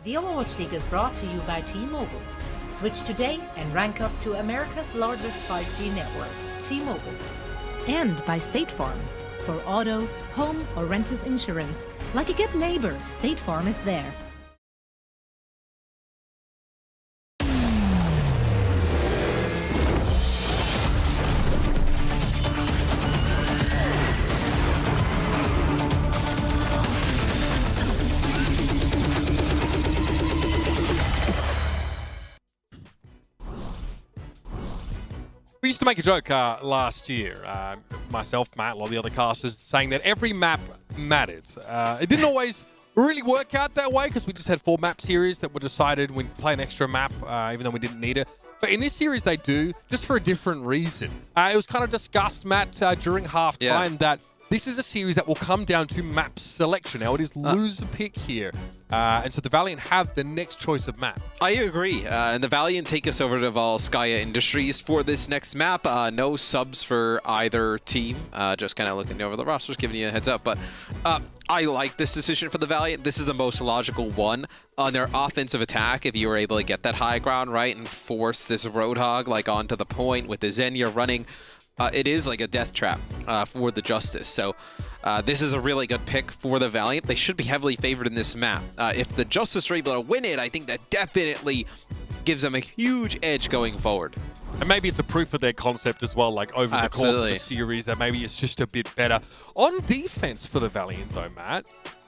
The Overwatch League is brought to you by T-Mobile. Switch today and rank up to America's largest 5G network, T-Mobile. And by State Farm. For auto, home, or renters insurance, like a good neighbor, State Farm is there. We used to make a joke last year, myself, Matt, a lot of the other casters, saying that every map mattered. It didn't always really work out that way because we just had 4 map series that were decided we play an extra map, even though we didn't need it. But in this series, they do, just for a different reason. It was kind of discussed, Matt, during halftime that this is a series that will come down to map selection. Now, it is loser pick here. And so the Valiant have the next choice of map. I agree. And the Valiant take us over to Volskaya Industries for this next map. No subs for either team. Just kind of looking over the rosters, giving you a heads up. But I like this decision for the Valiant. This is the most logical one on their offensive attack. If you were able to get that high ground right and force this Roadhog like onto the point with the Xenia running, it is like a death trap for the Justice. So this is a really good pick for the Valiant. They should be heavily favored in this map. If the Justice are able to win it, I think that definitely gives them a huge edge going forward. And maybe it's a proof of their concept as well, like over the course of the series, that maybe it's just a bit better. On defense for the Valiant though, Matt,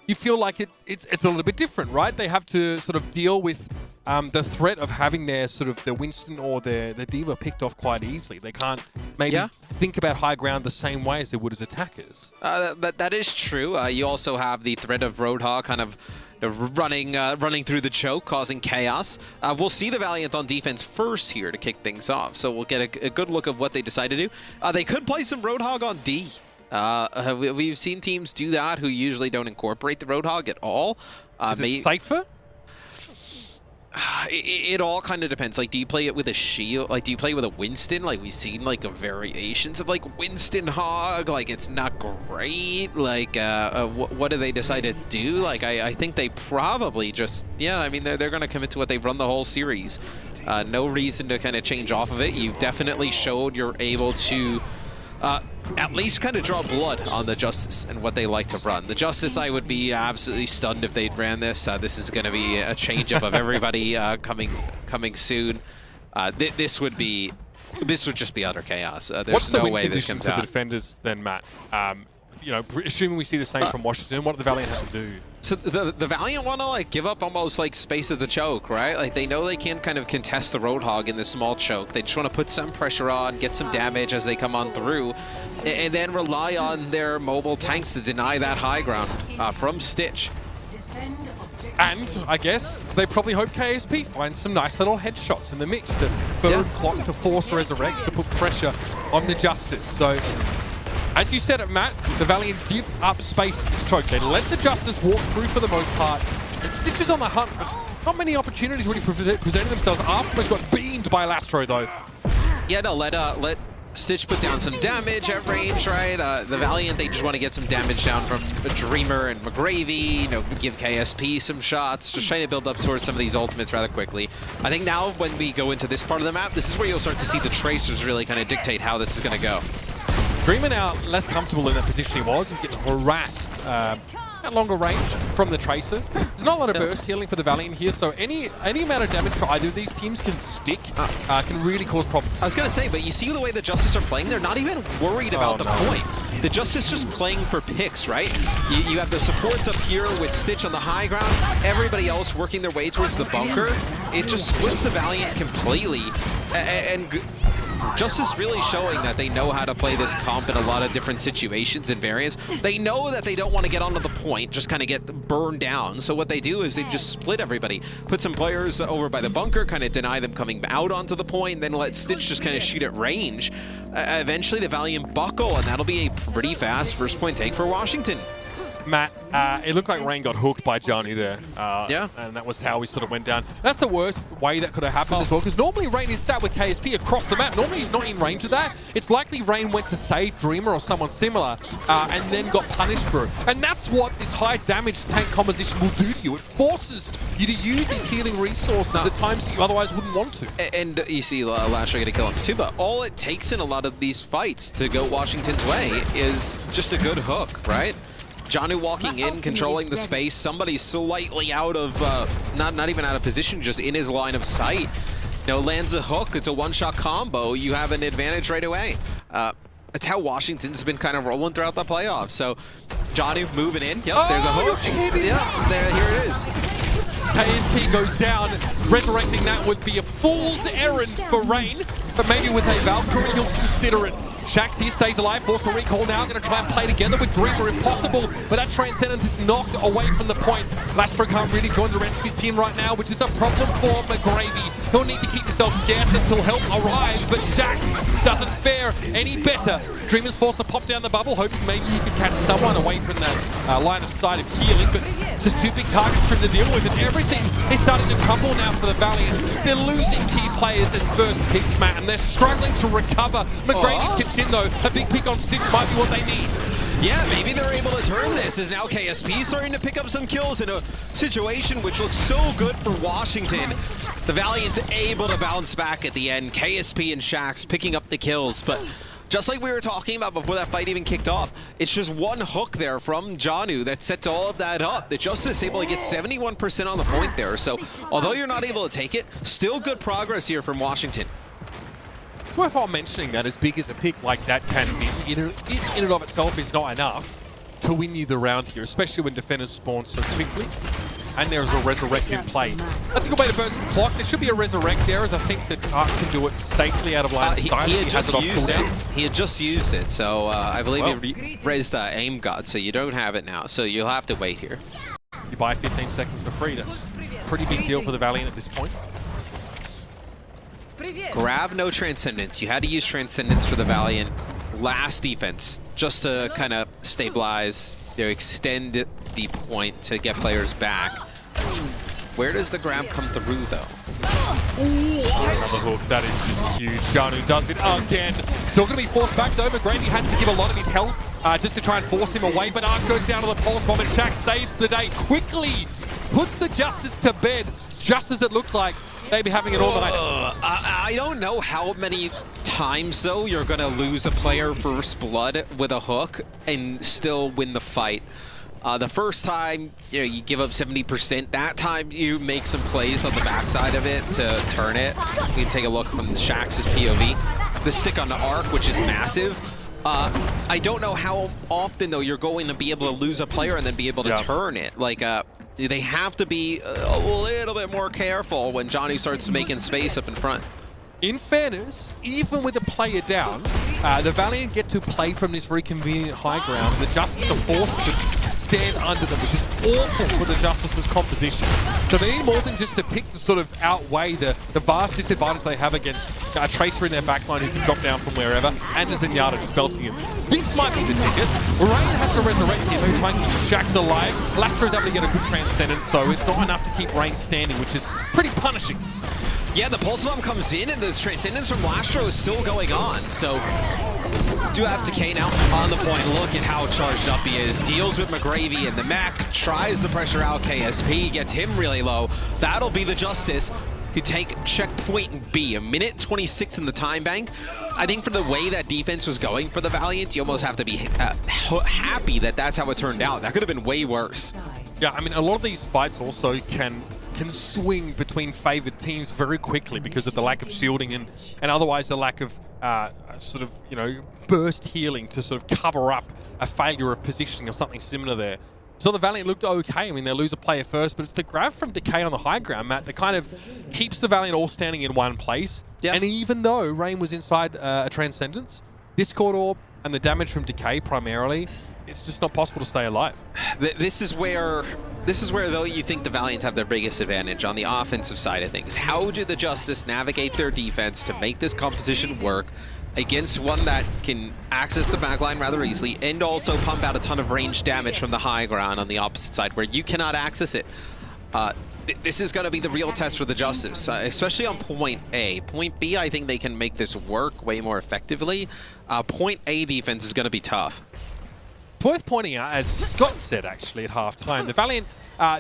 you feel like it's a little bit different, right? They have to sort of deal with the threat of having their sort of the Winston or the D.Va picked off quite easily. They can't maybe think about high ground the same way as they would as attackers. That is true. You also have the threat of Roadhog kind of running through the choke, causing chaos. We'll see the Valiant on defense first here to kick things off. So we'll get a good look of what they decide to do. They could play some Roadhog on D. We've seen teams do that who usually don't incorporate the Roadhog at all. Is it safer? It all kind of depends. Like, do you play it with a shield? Like, do you play with a Winston? Like, we've seen like variations of like Winston Hog. Like, it's not great. Like, what do they decide to do? Like, I think they probably just, I mean, they're going to commit to what they've run the whole series. No reason to kind of change off of it. You've definitely showed you're able to at least kind of draw blood on the Justice and what they like to run. The Justice, I would be absolutely stunned if they'd ran this. This is going to be a change-up of everybody coming soon. This would just be utter chaos. There's no way this comes out. What's the defenders then, Matt? You know, assuming we see the same from Washington, what do the Valiant have to do? So the Valiant want to like give up almost like space of the choke, right? Like they know they can't kind of contest the Roadhog in this small choke. They just want to put some pressure on, get some damage as they come on through, and then rely on their mobile tanks to deny that high ground from Stitch. And I guess they probably hope KSP finds some nice little headshots in the mix to burn clock, to force Resurrects, to put pressure on the Justice. So, as you said it, Matt, the Valiant give up space to this choke. They let the Justice walk through for the most part. And Stitch is on the hunt, but not many opportunities really presented themselves. Afterwards got beamed by Lastro, though. Yeah, no, let Stitch put down some damage at range, right? The Valiant, they just want to get some damage down from Dreamer and McGravy, you know, give KSP some shots, just trying to build up towards some of these ultimates rather quickly. I think now when we go into this part of the map, this is where you'll start to see the Tracers really kind of dictate how this is going to go. Dreamer now less comfortable in that position he was. He's getting harassed at longer range from the Tracer. There's not a lot of burst healing for the Valiant here, so any amount of damage for either of these teams can stick, can really cause problems. I was going to say, but you see the way the Justice are playing? They're not even worried about the point. The Justice just playing for picks, right? You have the supports up here with Stitch on the high ground, everybody else working their way towards the bunker. It just splits the Valiant completely, and Justice really showing that they know how to play this comp in a lot of different situations and variants. They know that they don't want to get onto the point, just kind of get burned down. So what they do is they just split everybody, put some players over by the bunker, kind of deny them coming out onto the point, then let Stitch just kind of shoot at range. Eventually the Valiant buckle, and that'll be a pretty fast first point take for Washington. Matt, it looked like Rain got hooked by Johnny there. And that was how we sort of went down. That's the worst way that could have happened as well, because normally Rain is sat with KSP across the map. Normally he's not in range of that. It's likely Rain went to save Dreamer or someone similar and then got punished for it. And that's what this high damage tank composition will do to you. It forces you to use these healing resources at times that you otherwise wouldn't want to. And you see Lasher get a kill on too, but all it takes in a lot of these fights to go Washington's way is just a good hook, right? Janu walking in, controlling the space, somebody slightly out of, not even out of position, just in his line of sight. You know, lands a hook, it's a one-shot combo, you have an advantage right away. That's how Washington's been kind of rolling throughout the playoffs. So, Janu moving in, yep, there's a hook. Yep, here it is. KSP goes down, resurrecting that would be a fool's errand for Rain, but maybe with a Valkyrie you'll consider it. Shax here stays alive, forced to recall now. Going to try and play together with Dreamer if possible, but that Transcendence is knocked away from the point. Lastro can't really join the rest of his team right now, which is a problem for McGravy. He'll need to keep himself scarce until help arrives, but Shax doesn't fare any better. Dreamer's forced to pop down the bubble, hoping maybe he could catch someone away from that line of sight of healing, but just two big targets for him to deal with, and everything is starting to crumble now for the Valiant. They're losing key players as first picks, Matt, and they're struggling to recover. McGravy tips in though, a big pick on Stitch might be what they need. Yeah, maybe they're able to turn this, as now KSP starting to pick up some kills in a situation which looks so good for Washington. The Valiant able to bounce back at the end. KSP and Shax picking up the kills, but just like we were talking about before that fight even kicked off, it's just one hook there from Janu that sets all of that up. The Justice able to get 71% on the point there, so although you're not able to take it, still good progress here from Washington. It's worthwhile mentioning that as big as a pick like that can be, in and of itself is not enough to win you the round here, especially when defenders spawn so quickly. And there's a Resurrect in play. That's a good way to burn some clock. There should be a Resurrect there, as I think that Ark can do it safely out of line of sight. He had just used it, so I believe he raised Aim God, so you don't have it now, so you'll have to wait here. You buy 15 seconds for free. That's a pretty big deal for the Valiant at this point. Grab no Transcendence. You had to use Transcendence for the Valiant last defense, just to kind of stabilize, extend the point to get players back. Where does the grab come through, though? Another hook. That is just huge. Janu does it again. Still going to be forced back, though. McGravy has to give a lot of his health just to try and force him away, but Ark goes down to the pulse bomb, and Shax saves the day quickly. Puts the Justice to bed, just as it looked like they'd be having it all night. I don't know how many times, though, you're going to lose a player first blood with a hook and still win the fight. The first time, you give up 70%. That time, you make some plays on the backside of it to turn it. You can take a look from Shax's POV. The stick on the Arc, which is massive. I don't know how often, though, you're going to be able to lose a player and then be able to turn it. Like, they have to be a little bit more careful when Johnny starts making space up in front. In fairness, even with a player down, the Valiant get to play from this very convenient high ground. The Justice are forced to stand under them, which is awful for the Justice's composition. So they need more than just a pick to sort of outweigh the vast disadvantage they have against a Tracer in their backline who can drop down from wherever, and a Zenyatta just belting him. This might be the ticket. Rain has to resurrect him and try and keep Shax alive. Lastro's able to get a good Transcendence, though. It's not enough to keep Rain standing, which is pretty punishing. Yeah, the Pulse Bomb comes in, and the Transcendence from Lastro is still going on, so do have Decay now on the point. Look at how charged up he is. Deals with McGravy, and the Mac tries to pressure out KSP, gets him really low. That'll be the Justice who take checkpoint B. 1:26 in the time bank. I think for the way that defense was going for the Valiant, you almost have to be happy that that's how it turned out. That could have been way worse. Yeah, I mean, a lot of these fights also can swing between favored teams very quickly because of the lack of shielding and otherwise the lack of sort of, burst healing to sort of cover up a failure of positioning or something similar there. So the Valiant looked okay. I mean, they lose a player first, but it's the grab from Decay on the high ground, Matt, that kind of keeps the Valiant all standing in one place. Yep. And even though Rain was inside a Transcendence, Discord Orb and the damage from Decay primarily, it's just not possible to stay alive. This is where, though, you think the Valiant have their biggest advantage on the offensive side of things. How do the Justice navigate their defense to make this composition work against one that can access the backline rather easily and also pump out a ton of range damage from the high ground on the opposite side where you cannot access it? This is going to be the real test for the Justice, especially on point A. Point B, I think they can make this work way more effectively. Point A defense is going to be tough. Worth pointing out, as Scott said actually at halftime, the Valiant,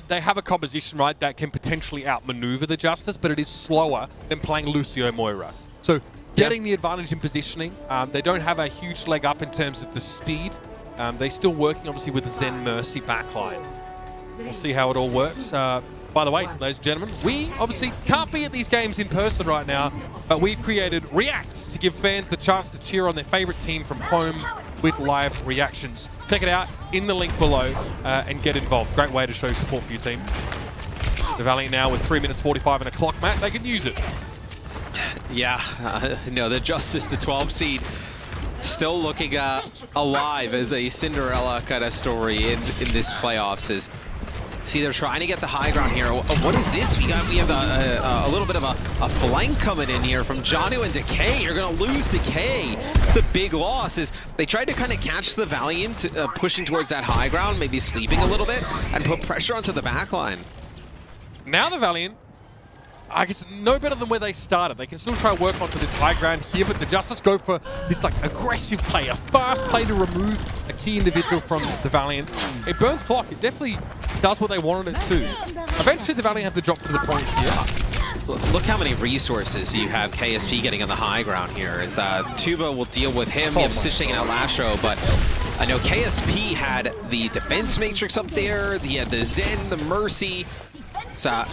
they have a composition, right, that can potentially outmaneuver the Justice, but it is slower than playing Lucio Moira. So getting the advantage in positioning, they don't have a huge leg up in terms of the speed. They're still working, obviously, with the Zen Mercy backline. We'll see how it all works. By the way, ladies and gentlemen, we obviously can't be at these games in person right now, but we've created Reacts to give fans the chance to cheer on their favorite team from home with live reactions. Check it out in the link below and get involved. Great way to show support for your team. The Valiant now with 3 minutes 45 and a clock, Matt. They can use it. Yeah, no, the Justice, the 12 seed, still looking alive as a Cinderella kind of story in this playoffs. Is see, they're trying to get the high ground here. What is this? We have a little bit of a flank coming in here from Janu and Decay. You're going to lose Decay. It's a big loss. As they tried to kind of catch the Valiant pushing towards that high ground, maybe sleeping a little bit, and put pressure onto the backline. Now the Valiant, I guess, no better than where they started. They can still try to work onto this high ground here, but the Justice go for this like aggressive play, a fast play to remove a key individual from the Valiant. It burns clock. It definitely does what they wanted it to. Eventually, the Valiant have to drop to the point here. Look how many resources you have KSP getting on the high ground here. As Tuba will deal with him. You have Stitching and Lashro, but I know KSP had the defense matrix up there. He had the Zen, the Mercy. So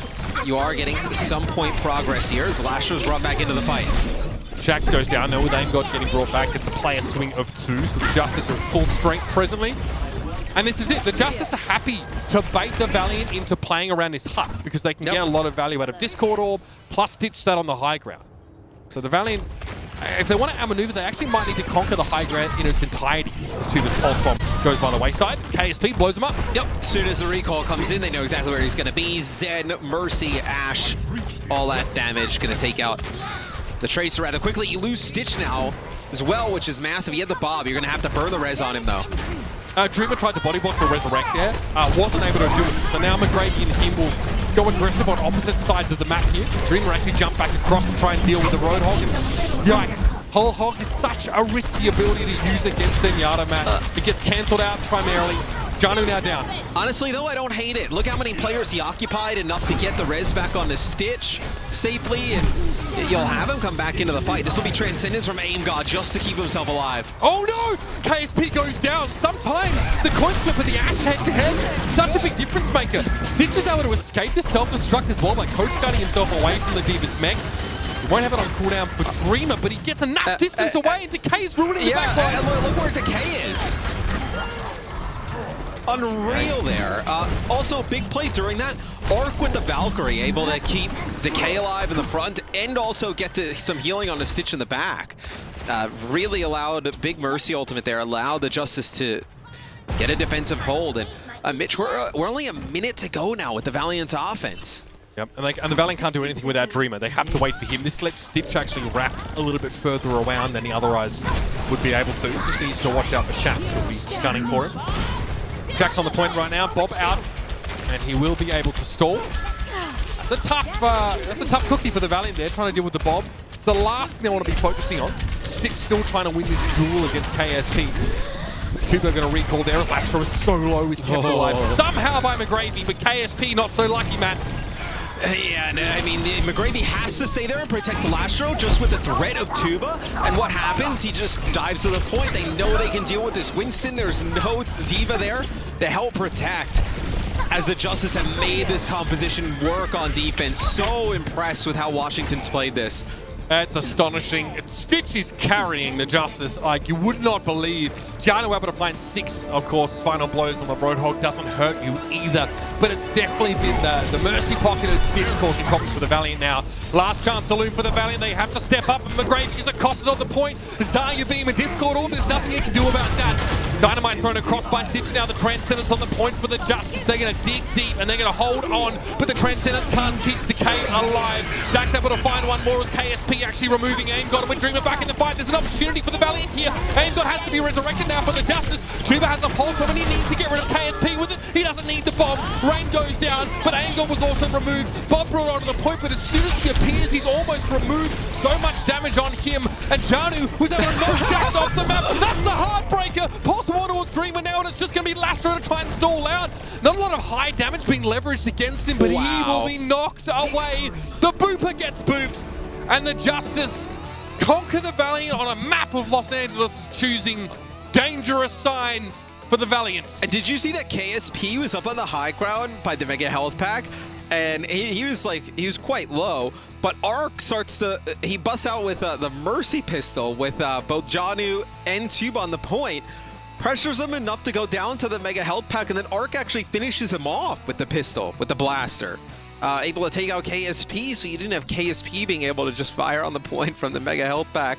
you are getting some point progress here as Lashro's brought back into the fight. Shax goes down now with AimGod getting brought back. It's a player swing of 2, so the Justice are full strength presently. And this is it. The Justice are happy to bait the Valiant into playing around this hut because they can get a lot of value out of Discord Orb, plus Stitch that on the high ground. So the Valiant, if they want to outmaneuver, they actually might need to conquer the high ground in its entirety. As Tuba's pulse bomb goes by the wayside. KSP blows him up. Yep, as soon as the recall comes in, they know exactly where he's going to be. Zen, Mercy, Ashe, all that damage going to take out the Tracer rather quickly. You lose Stitch now as well, which is massive. He had the Bob. You're going to have to burn the res on him, though. Dreamer tried to body block the Resurrect there. Wasn't able to do it. So now McGrady and him will go aggressive on opposite sides of the map here. Dreamer actually jump back across to try and deal with the Roadhog. And yikes. Whole Hog is such a risky ability to use against Zenyatta, Matt. It gets cancelled out primarily. Janu now down. Honestly, though, I don't hate it. Look how many players he occupied enough to get the res back on the Stitch safely, and you'll have him come back into the fight. This will be Transcendence from AimGod just to keep himself alive. Oh no! KSP goes down. Sometimes the coin flip of the Ashe head-to-head, such a big difference maker. Stitch is able to escape the self-destruct as well by coach-gunning himself away from the Divas mech. He won't have it on cooldown for Dreamer, but he gets enough distance away, and Decay's ruining the backline. Look where Decay is. Unreal there. Also, big play during that. Arc with the Valkyrie, able to keep Decay alive in the front and also get to some healing on the Stitch in the back. Really allowed, big Mercy ultimate there, allowed the Justice to get a defensive hold. And Mitch, we're only a minute to go now with the Valiant's offense. Yep, and the Valiant can't do anything without Dreamer. They have to wait for him. This lets Stitch actually wrap a little bit further around than he otherwise would be able to. Just needs to watch out for Shax, who'll be gunning for him. Shax on the point right now, Bob out, and he will be able to stall. That's a tough cookie for the Valiant there, trying to deal with the Bob. It's the last thing they want to be focusing on. Stitch still trying to win this duel against KSP. Tuba going to recall there. Lastro is so low, he's kept alive somehow by McGravy, but KSP not so lucky, Matt. Yeah, I mean, McGravy has to stay there and protect Lashro just with the threat of Tuba. And what happens? He just dives to the point. They know they can deal with this Winston. There's no Diva there to help protect. As the Justice have made this composition work on defense. So impressed with how Washington's played this. It's astonishing. Stitch is carrying the Justice like you would not believe. Janu able to find 6, of course. Final blows on the Roadhog doesn't hurt you either. But it's definitely been the mercy pocketed Stitch causing problems for the Valiant now. Last chance saloon for the Valiant. They have to step up, and McGravy is accosted on the point. Zarya Beam and Discord Orb, there's nothing he can do about that. Dynamite thrown across by Stitch. Now the Transcendence on the point for the Justice. They're going to dig deep, and they're going to hold on. But the Transcendence can't keep Decay alive. Zach's able to find one more as KSP actually removing AimGod, and with Dreamer back in the fight, there's an opportunity for the Valiant here. AimGod has to be resurrected now for the Justice. Tuba has a pulse bomb, and he needs to get rid of KSP with it. He doesn't need the bomb. Rain goes down, but AimGod was also removed. Bob brought onto the point, but as soon as he appears, he's almost removed. So much damage on him, and Janu was able to knock Jax off the map. That's the heartbreaker. Pulse bomb towards Dreamer now, and it's just going to be Lastro to try and stall out. Not a lot of high damage being leveraged against him, but he will be knocked away. The Booper gets booped. And the Justice conquer the Valiant on a map of Los Angeles, choosing dangerous signs for the Valiant. And did you see that KSP was up on the high ground by the Mega Health Pack? And he was quite low, but Arc starts to, he busts out with the Mercy pistol with both Janu and Tuba on the point, pressures him enough to go down to the Mega Health Pack, and then Arc actually finishes him off with the pistol, with the blaster. Able to take out KSP, so you didn't have KSP being able to just fire on the point from the Mega Health Pack.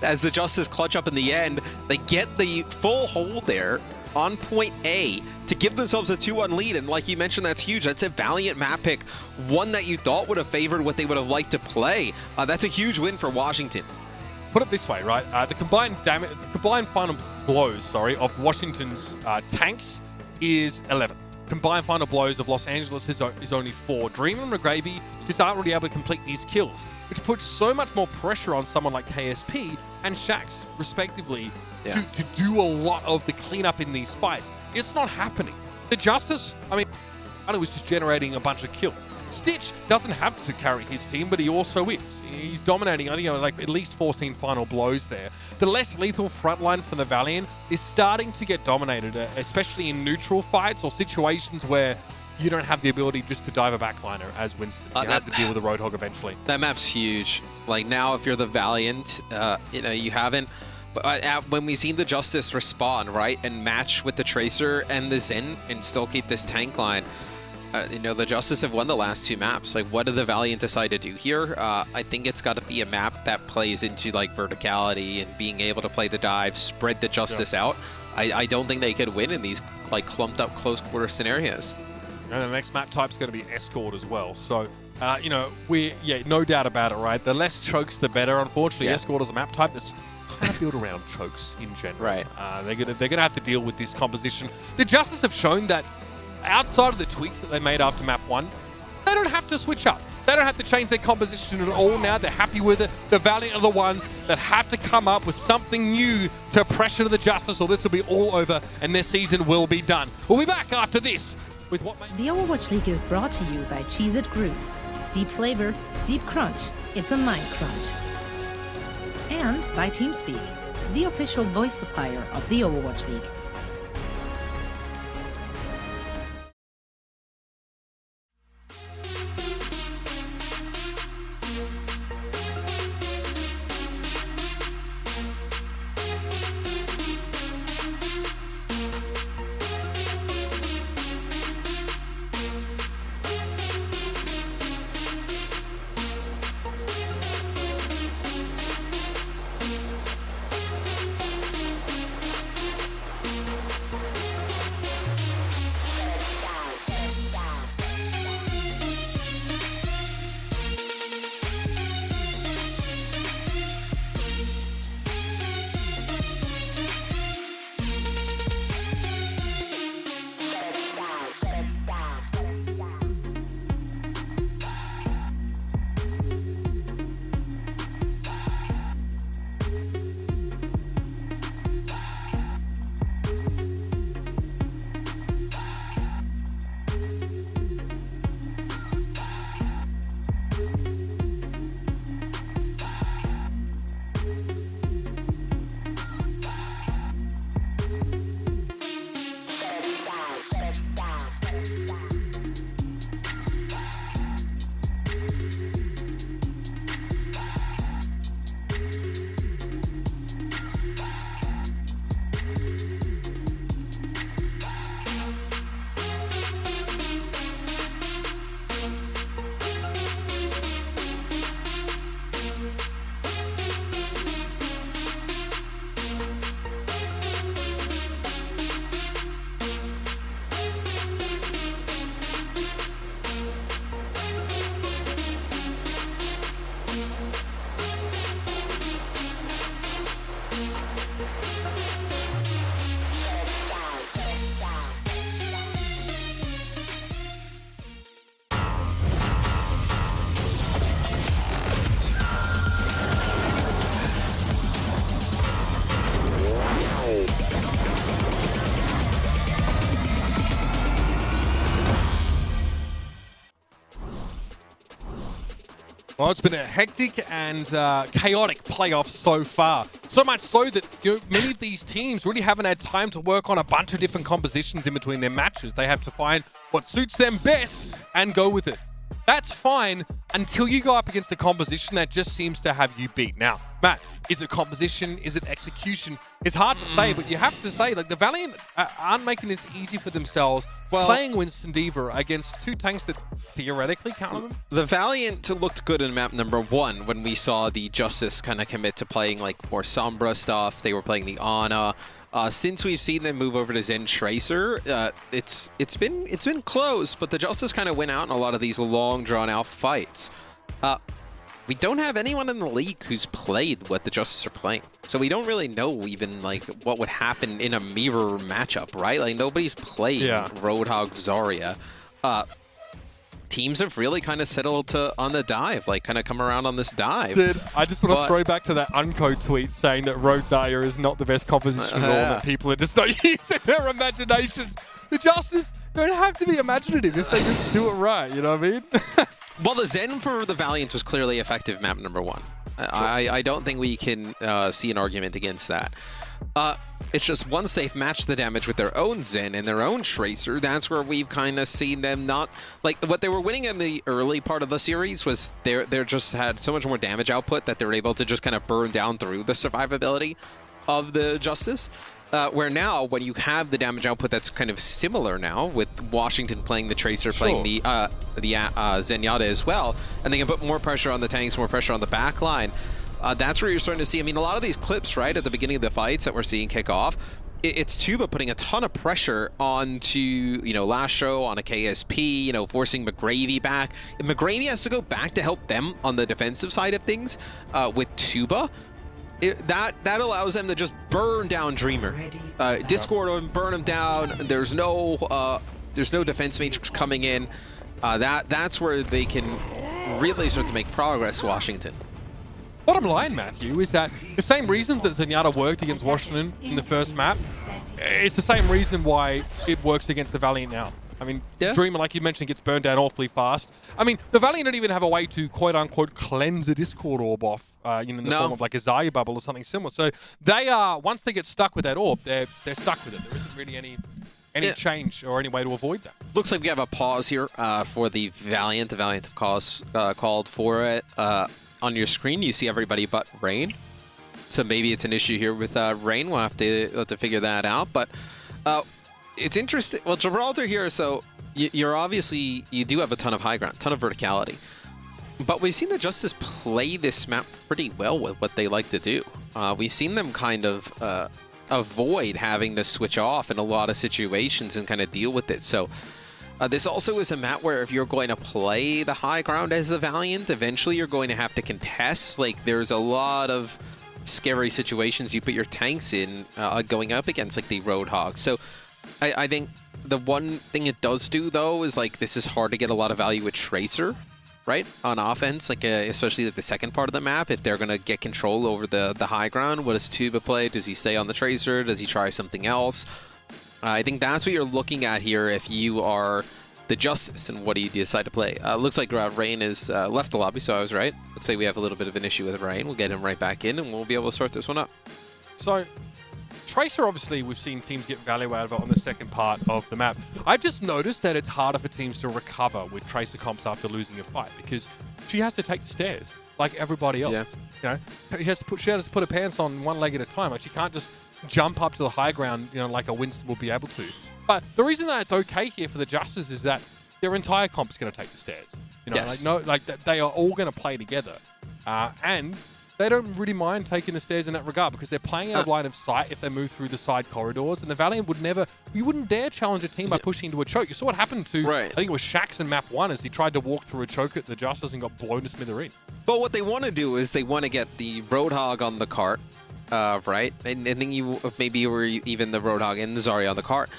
as the Justice clutch up in the end. They get the full hold there on point A to give themselves a 2-1 lead. And like you mentioned, that's huge. That's a Valiant map pick, one that you thought would have favored what they would have liked to play. That's a huge win for Washington. Put it this way, right? The combined final blows, of Washington's tanks is 11. Combined final blows of Los Angeles is only 4. Dream and McGravy just aren't really able to complete these kills, which puts so much more pressure on someone like KSP and Shax, respectively, to do a lot of the cleanup in these fights. It's not happening. The Justice, I mean, it was just generating a bunch of kills. Stitch doesn't have to carry his team, but he also is. He's dominating, I think, like at least 14 final blows there. The less lethal frontline for the Valiant is starting to get dominated, especially in neutral fights or situations where you don't have the ability just to dive a backliner as Winston. You have to deal with the Roadhog eventually. That map's huge. Like now, if you're the Valiant, you haven't. When we've seen the Justice respawn, right, and match with the Tracer and the Zen and still keep this tank line, the Justice have won the last 2 maps. Like, what did the Valiant decide to do here? I think it's got to be a map that plays into, like, verticality and being able to play the dive, spread the Justice out. I don't think they could win in these, like, clumped up close quarter scenarios. And the next map type's going to be Escort as well. So, no doubt about it, right? The less chokes, the better. Unfortunately, Escort is a map type that's kind of built around chokes in general. Right. They're gonna have to deal with this composition. The Justice have shown that outside of the tweaks that they made after map 1, they don't have to switch up. They don't have to change their composition at all now. They're happy with it. The Valiant are the ones that have to come up with something new to pressure the Justice, or this will be all over and their season will be done. We'll be back after this with what The Overwatch League is brought to you by Cheez-It Grooves. Deep flavor, deep crunch. It's a mind crunch. And by TeamSpeak, the official voice supplier of the Overwatch League. Well, it's been a hectic and chaotic playoff so far. So much so that many of these teams really haven't had time to work on a bunch of different compositions in between their matches. They have to find what suits them best and go with it. That's fine until you go up against a composition that just seems to have you beat. Now, Matt, is it composition? Is it execution? It's hard to say, but you have to say, like, the Valiant aren't making this easy for themselves, playing Winston Diva against two tanks that theoretically count them. The Valiant looked good in map number 1 when we saw the Justice kind of commit to playing like more Sombra stuff. They were playing the Ana. Since we've seen them move over to Zen Tracer, it's been close, but the Justice kind of went out in a lot of these long, drawn-out fights. We don't have anyone in the league who's played what the Justice are playing, so we don't really know even like what would happen in a mirror matchup, right? Like nobody's played Roadhog Zarya. Teams have really kind of settled on the dive, like kind of come around on this dive. Dude, I just want to throw back to that Unco tweet saying that Road Zarya is not the best composition at all, that people are just not using their imaginations. The Justice don't have to be imaginative if they just do it right, you know what I mean? Well, the Zen for the Valiant was clearly effective map number 1. I don't think we can see an argument against that. It's just once they've matched the damage with their own Zen and their own Tracer, that's where we've kind of seen them not... Like, what they were winning in the early part of the series was they just had so much more damage output that they were able to just kind of burn down through the survivability of the Justice. Where now, when you have the damage output that's kind of similar now, with Washington playing the Tracer, playing the Zenyatta as well, and they can put more pressure on the tanks, more pressure on the back line, that's where you're starting to see, I mean, a lot of these clips, right, at the beginning of the fights that we're seeing kick off, it's Tuba putting a ton of pressure onto, you know, Lastro, on a KSP, you know, forcing McGravy back. If McGravy has to go back to help them on the defensive side of things with Tuba, that allows them to just burn down Dreamer. Discord him, burn him down. There's no defense matrix coming in. That's where they can really start to make progress, Washington. Bottom line, Matthew, is that the same reasons that Zenyatta worked against Washington in the first map, it's the same reason why it works against the Valiant now. I mean, Dreamer, like you mentioned, gets burned down awfully fast. I mean, the Valiant don't even have a way to, quote-unquote, cleanse a Discord orb off, in the form of like a Zarya bubble or something similar. So they are, once they get stuck with that orb, they're stuck with it. There isn't really any change or any way to avoid that. Looks like we have a pause here for the Valiant. The Valiant called for it. On your screen, you see everybody but Rain. So maybe it's an issue here with Rain. We'll have to figure that out. But it's interesting. Well, Gibraltar here, so you're obviously, you do have a ton of high ground, ton of verticality. But we've seen the Justice play this map pretty well with what they like to do. We've seen them kind of avoid having to switch off in a lot of situations and kind of deal with it. So this also is a map where if you're going to play the high ground as the Valiant, eventually you're going to have to contest. Like, there's a lot of scary situations you put your tanks in going up against, like the Roadhog. So I think the one thing it does do, though, is like this is hard to get a lot of value with Tracer, right? On offense, like especially like the second part of the map, if they're going to get control over the high ground, what does Tuba play? Does he stay on the Tracer? Does he try something else? I think that's what you're looking at here if you are the Justice, and what do you decide to play? Looks like Rain has left the lobby, so I was right. Looks like we have a little bit of an issue with Rain. We'll get him right back in, and we'll be able to sort this one up. So, Tracer, obviously, we've seen teams get value out of it on the second part of the map. I've just noticed that it's harder for teams to recover with Tracer comps after losing a fight, because she has to take the stairs like everybody else. Yeah. You know, she has to put her pants on one leg at a time. Like, she can't just jump up to the high ground, you know, like a Winston will be able to. But the reason that it's okay here for the Justice is that their entire comp is going to take the stairs. You know, they are all going to play together, and they don't really mind taking the stairs in that regard because they're playing out of line of sight if they move through the side corridors. And the Valiant would never, you wouldn't dare challenge a team by pushing into a choke. You saw what happened to, I think it was Shax in map 1 as he tried to walk through a choke at the Justice and got blown to smithereens. But what they want to do is they want to get the Roadhog on the cart, right? And then you maybe were even the Roadhog and the Zarya on the cart.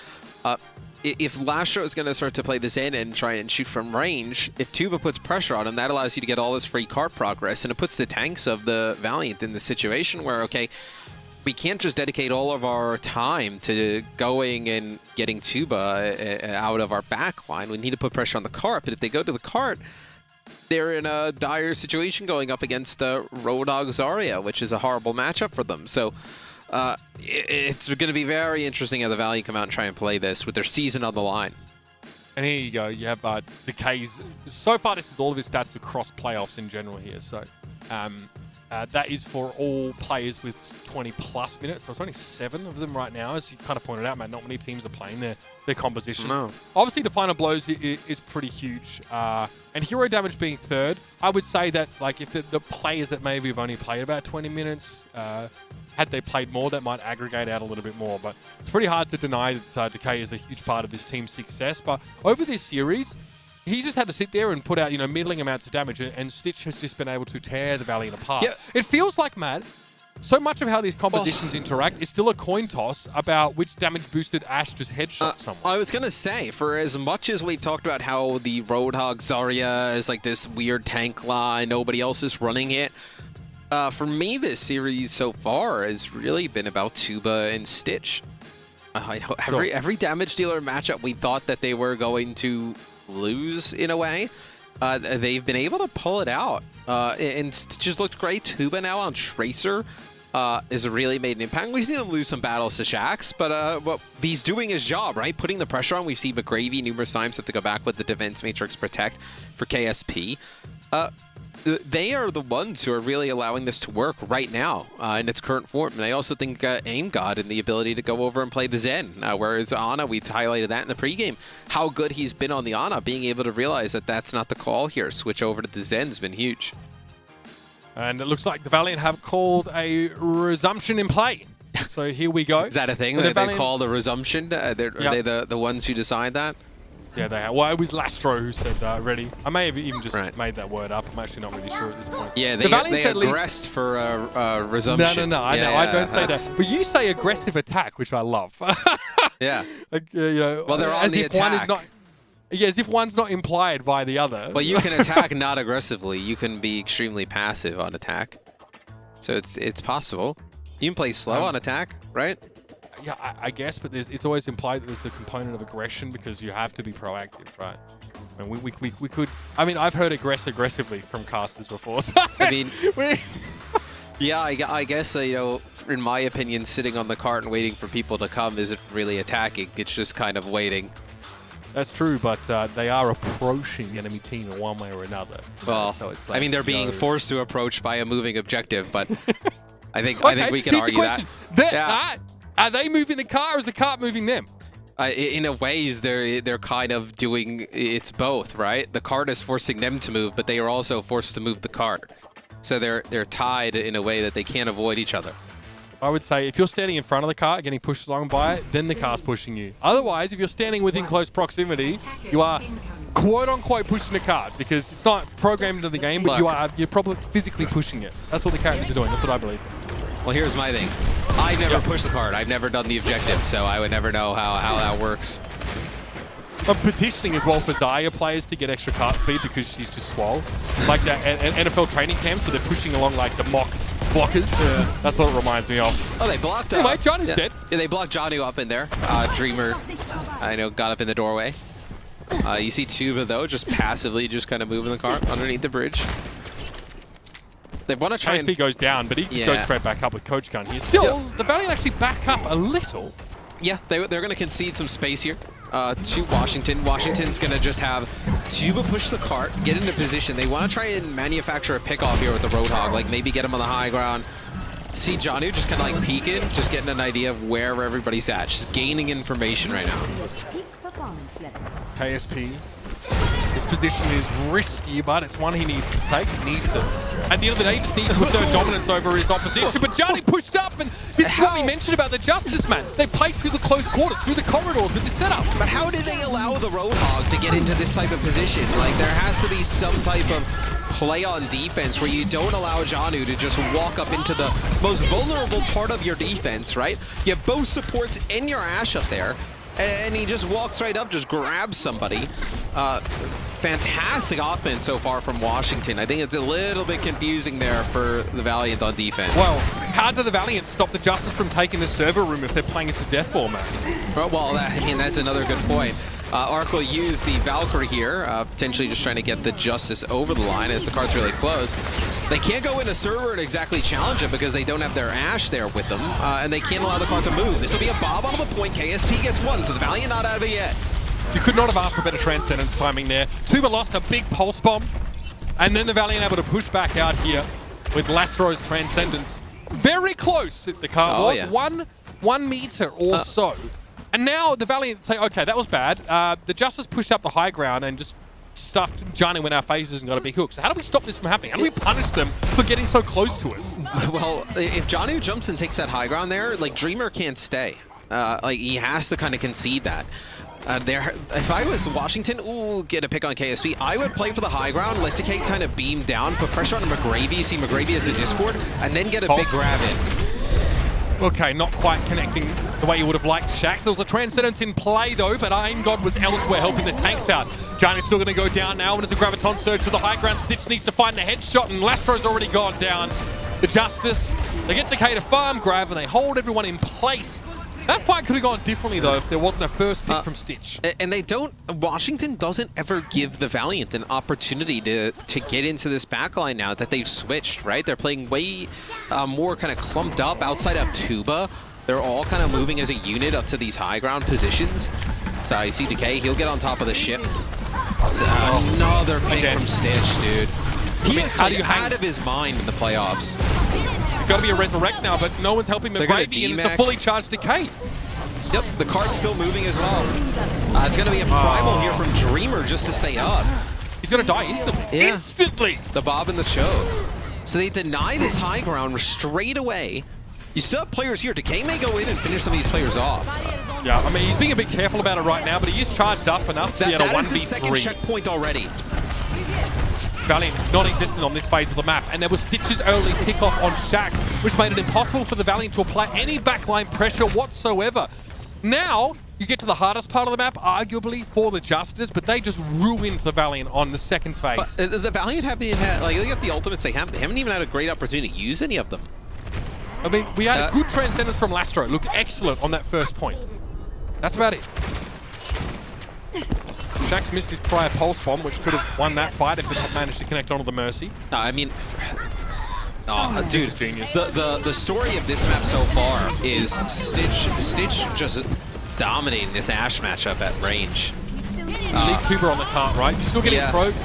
If Lastro is going to start to play this in and try and shoot from range, if Tuba puts pressure on him, that allows you to get all this free cart progress, and it puts the tanks of the Valiant in the situation where, okay, we can't just dedicate all of our time to going and getting Tuba out of our back line. We need to put pressure on the cart, but if they go to the cart, they're in a dire situation going up against Roadhog Zarya, which is a horrible matchup for them. So it's going to be very interesting how the Valiant come out and try and play this with their season on the line. And here you go. You have Decay's. So far, this is all of his stats across playoffs in general here. So That is for all players with 20+ minutes. So it's only 7 of them right now, as you kind of pointed out, man. Not many teams are playing their composition. No. Obviously, the final blows is pretty huge. And hero damage being third, I would say that like if the players that maybe have only played about 20 minutes, had they played more, that might aggregate out a little bit more. But it's pretty hard to deny that Decay is a huge part of this team's success. But over this series, he just had to sit there and put out, middling amounts of damage, and Stitch has just been able to tear the Valiant apart. Yeah. It feels like, Matt, so much of how these compositions interact is still a coin toss about which damage-boosted Ashe just headshot someone. I was going to say, for as much as we've talked about how the Roadhog Zarya is like this weird tank line, nobody else is running it, for me, this series so far has really been about Tuba and Stitch. I know every damage dealer matchup we thought that they were going to lose in a way, they've been able to pull it out, and just looked great. Tuba now on Tracer has really made an impact. We've seen him lose some battles to Shaxx, but well, he's doing his job, right? Putting the pressure on. We've seen McGravy numerous times have to go back with the Defense Matrix Protect for KSP. They are the ones who are really allowing this to work right now in its current form. And I also think Aim God and the ability to go over and play the Zen. Whereas Ana, we highlighted that in the pregame. How good he's been on the Ana, being able to realize that that's not the call here. Switch over to the Zen has been huge. And it looks like the Valiant have called a resumption in play. So here we go. Is that a thing that they call the resumption? Are they the ones who decide that? Yeah, they have. Well, it was Lastro who said ready. I may have even just made that word up. I'm actually not really sure at this point. Yeah, they aggressed for resumption. No, I know. I don't say that. But you say aggressive attack, which I love. Yeah. Like, well, they're on the attack. As if one's not implied by the other. Well, you can attack not aggressively. You can be extremely passive on attack. So it's possible. You can play slow on attack, right? Yeah, I guess, but it's always implied that there's a component of aggression because you have to be proactive, right? And we could... I mean, I've heard aggressively from casters before, so... I mean... Yeah, I guess, in my opinion, sitting on the cart and waiting for people to come isn't really attacking. It's just kind of waiting. That's true, but they are approaching the enemy team in one way or another. Well, so it's like, I mean, they're being forced to approach by a moving objective, but I think we can here's argue that. Are they moving the car, or is the cart moving them? In a ways, they're kind of doing it's both, right? The cart is forcing them to move, but they are also forced to move the cart. So they're tied in a way that they can't avoid each other. I would say if you're standing in front of the cart, getting pushed along by it, then the car's pushing you. Otherwise, if you're standing within close proximity, you are quote-unquote pushing the cart because it's not programmed into the game, but you're probably physically pushing it. That's what the characters are doing. That's what I believe. Well, here's my thing. I've never pushed the cart. I've never done the objective, so I would never know how that works. I'm petitioning as well for Zarya players to get extra cart speed because she's just swole. Like that NFL training camps where they're pushing along like the mock blockers. That's what it reminds me of. Oh, they blocked anyway, Johnny's dead. Yeah, they blocked Johnny up in there. Dreamer, got up in the doorway. You see Tuba, though, just passively just kind of moving the cart underneath the bridge. They want to try KSP goes down, but he just goes straight back up with Coach Gun here. Still, the Valiant actually back up a little. Yeah, they're going to concede some space here to Washington. Washington's going to just have Tuba push the cart, get into position. They want to try and manufacture a pickoff here with the Roadhog, like maybe get him on the high ground. See Janu just kind of like peeking, just getting an idea of where everybody's at, just gaining information right now. KSP. His position is risky, but it's one he needs to take. He needs to, at the end of the day, he just needs to assert dominance over his opposition. But Johnny pushed up, and this is what we mentioned about the Justice, man. They played through the close quarters, through the corridors with this setup. But how did they allow the Roadhog to get into this type of position? Like, there has to be some type of play on defense where you don't allow Janu to just walk up into the most vulnerable part of your defense, right? You have both supports and your Ashe up there, and he just walks right up, just grabs somebody. Fantastic offense so far from Washington. I think it's a little bit confusing there for the Valiant on defense. Well, how do the Valiant stop the Justice from taking the server room if they're playing as a deathball, man? Well, that's another good point. Arc will use the Valkyrie here, potentially just trying to get the Justice over the line as the card's really close. They can't go into server and exactly challenge it because they don't have their Ashe there with them, and they can't allow the card to move. This will be a Bob on the point. KSP gets one, so the Valiant not out of it yet. You could not have asked for better transcendence timing there. Tuba lost a big pulse bomb, and then the Valiant able to push back out here. with Lastro's Transcendence. Very close, the car was. Yeah. 1 meter or so. And now the Valiant say, okay, that was bad. The Justice pushed up the high ground and just stuffed Johnny in our faces and got a big hook. So how do we stop this from happening? How do we punish them for getting so close to us? Well, if Johnny jumps and takes that high ground there, like Dreamer can't stay. Like he has to kind of concede that. If I was Washington, get a pick on KSP, I would play for the high ground, let Decay kind of beam down, put pressure on McGravy, see McGravy as a Discord, and then get a big grab in. Okay, not quite connecting the way you would have liked Shax. There was a Transcendence in play though, but Aim God was elsewhere helping the tanks out. Johnny's still going to go down now, and it's a Graviton surge to the high ground. Stitch needs to find the headshot, and Lastro's already gone down. The Justice, they get Decay to farm grab, and they hold everyone in place. That fight could have gone differently though if there wasn't a first pick from Stitch. And they don't, Washington doesn't ever give the Valiant an opportunity to get into this backline now that they've switched, right? They're playing way more kind of clumped up outside of Tuba. They're all kind of moving as a unit up to these high ground positions. So I see Decay, he'll get on top of the ship. So, another pick from Stitch, dude. He is out of his mind in the playoffs. Got to be a Resurrect now, but no one's helping McGravy, and it's a fully charged Decay. Yep, the card's still moving as well. It's going to be a primal here from Dreamer just to stay up. He's going to die instantly. Yeah. Instantly! The Bob and the choke. So they deny this high ground straight away. You still have players here. Decay may go in and finish some of these players off. Yeah, I mean, he's being a bit careful about it right now, but he is charged up enough to be at a 1v3. That is the second checkpoint already. Valiant non-existent on this phase of the map, and there was Stitch's early pick-off on Shax, which made it impossible for the Valiant to apply any backline pressure whatsoever. Now, you get to the hardest part of the map, arguably, for the Justice, but they just ruined the Valiant on the second phase. But the Valiant haven't had, like, look at the ultimates they haven't even had a great opportunity to use any of them. I mean, we had a good Transcendence from Lastro. Looked excellent on that first point. That's about it. Shax missed his prior pulse bomb, which could have won that fight if it had managed to connect onto the Mercy. No, I mean, dude, genius. The story of this map so far is Stitch just dominating this Ashe matchup at range. Leave Kuba on the cart, right? You're still getting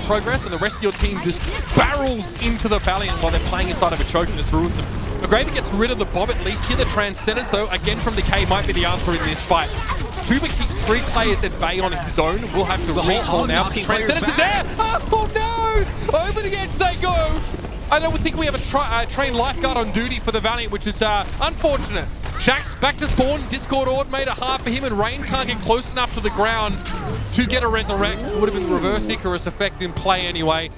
progress, and the rest of your team just barrels into the Valiant while they're playing inside of a choke and just ruins them. McGravy gets rid of the Bob at least. Here the Transcendence, though, again from Decay, might be the answer in this fight. Tuba keeps 3 players at bay on his own. We'll have to recall now. Transcendence is there! Oh no! Over the edge they go! I don't think we have a trained lifeguard on duty for the Valiant, which is unfortunate. Shax back to spawn. Discord Ord made it hard for him, and Rain can't get close enough to the ground to get a Resurrect. It would have been the reverse Icarus effect in play anyway.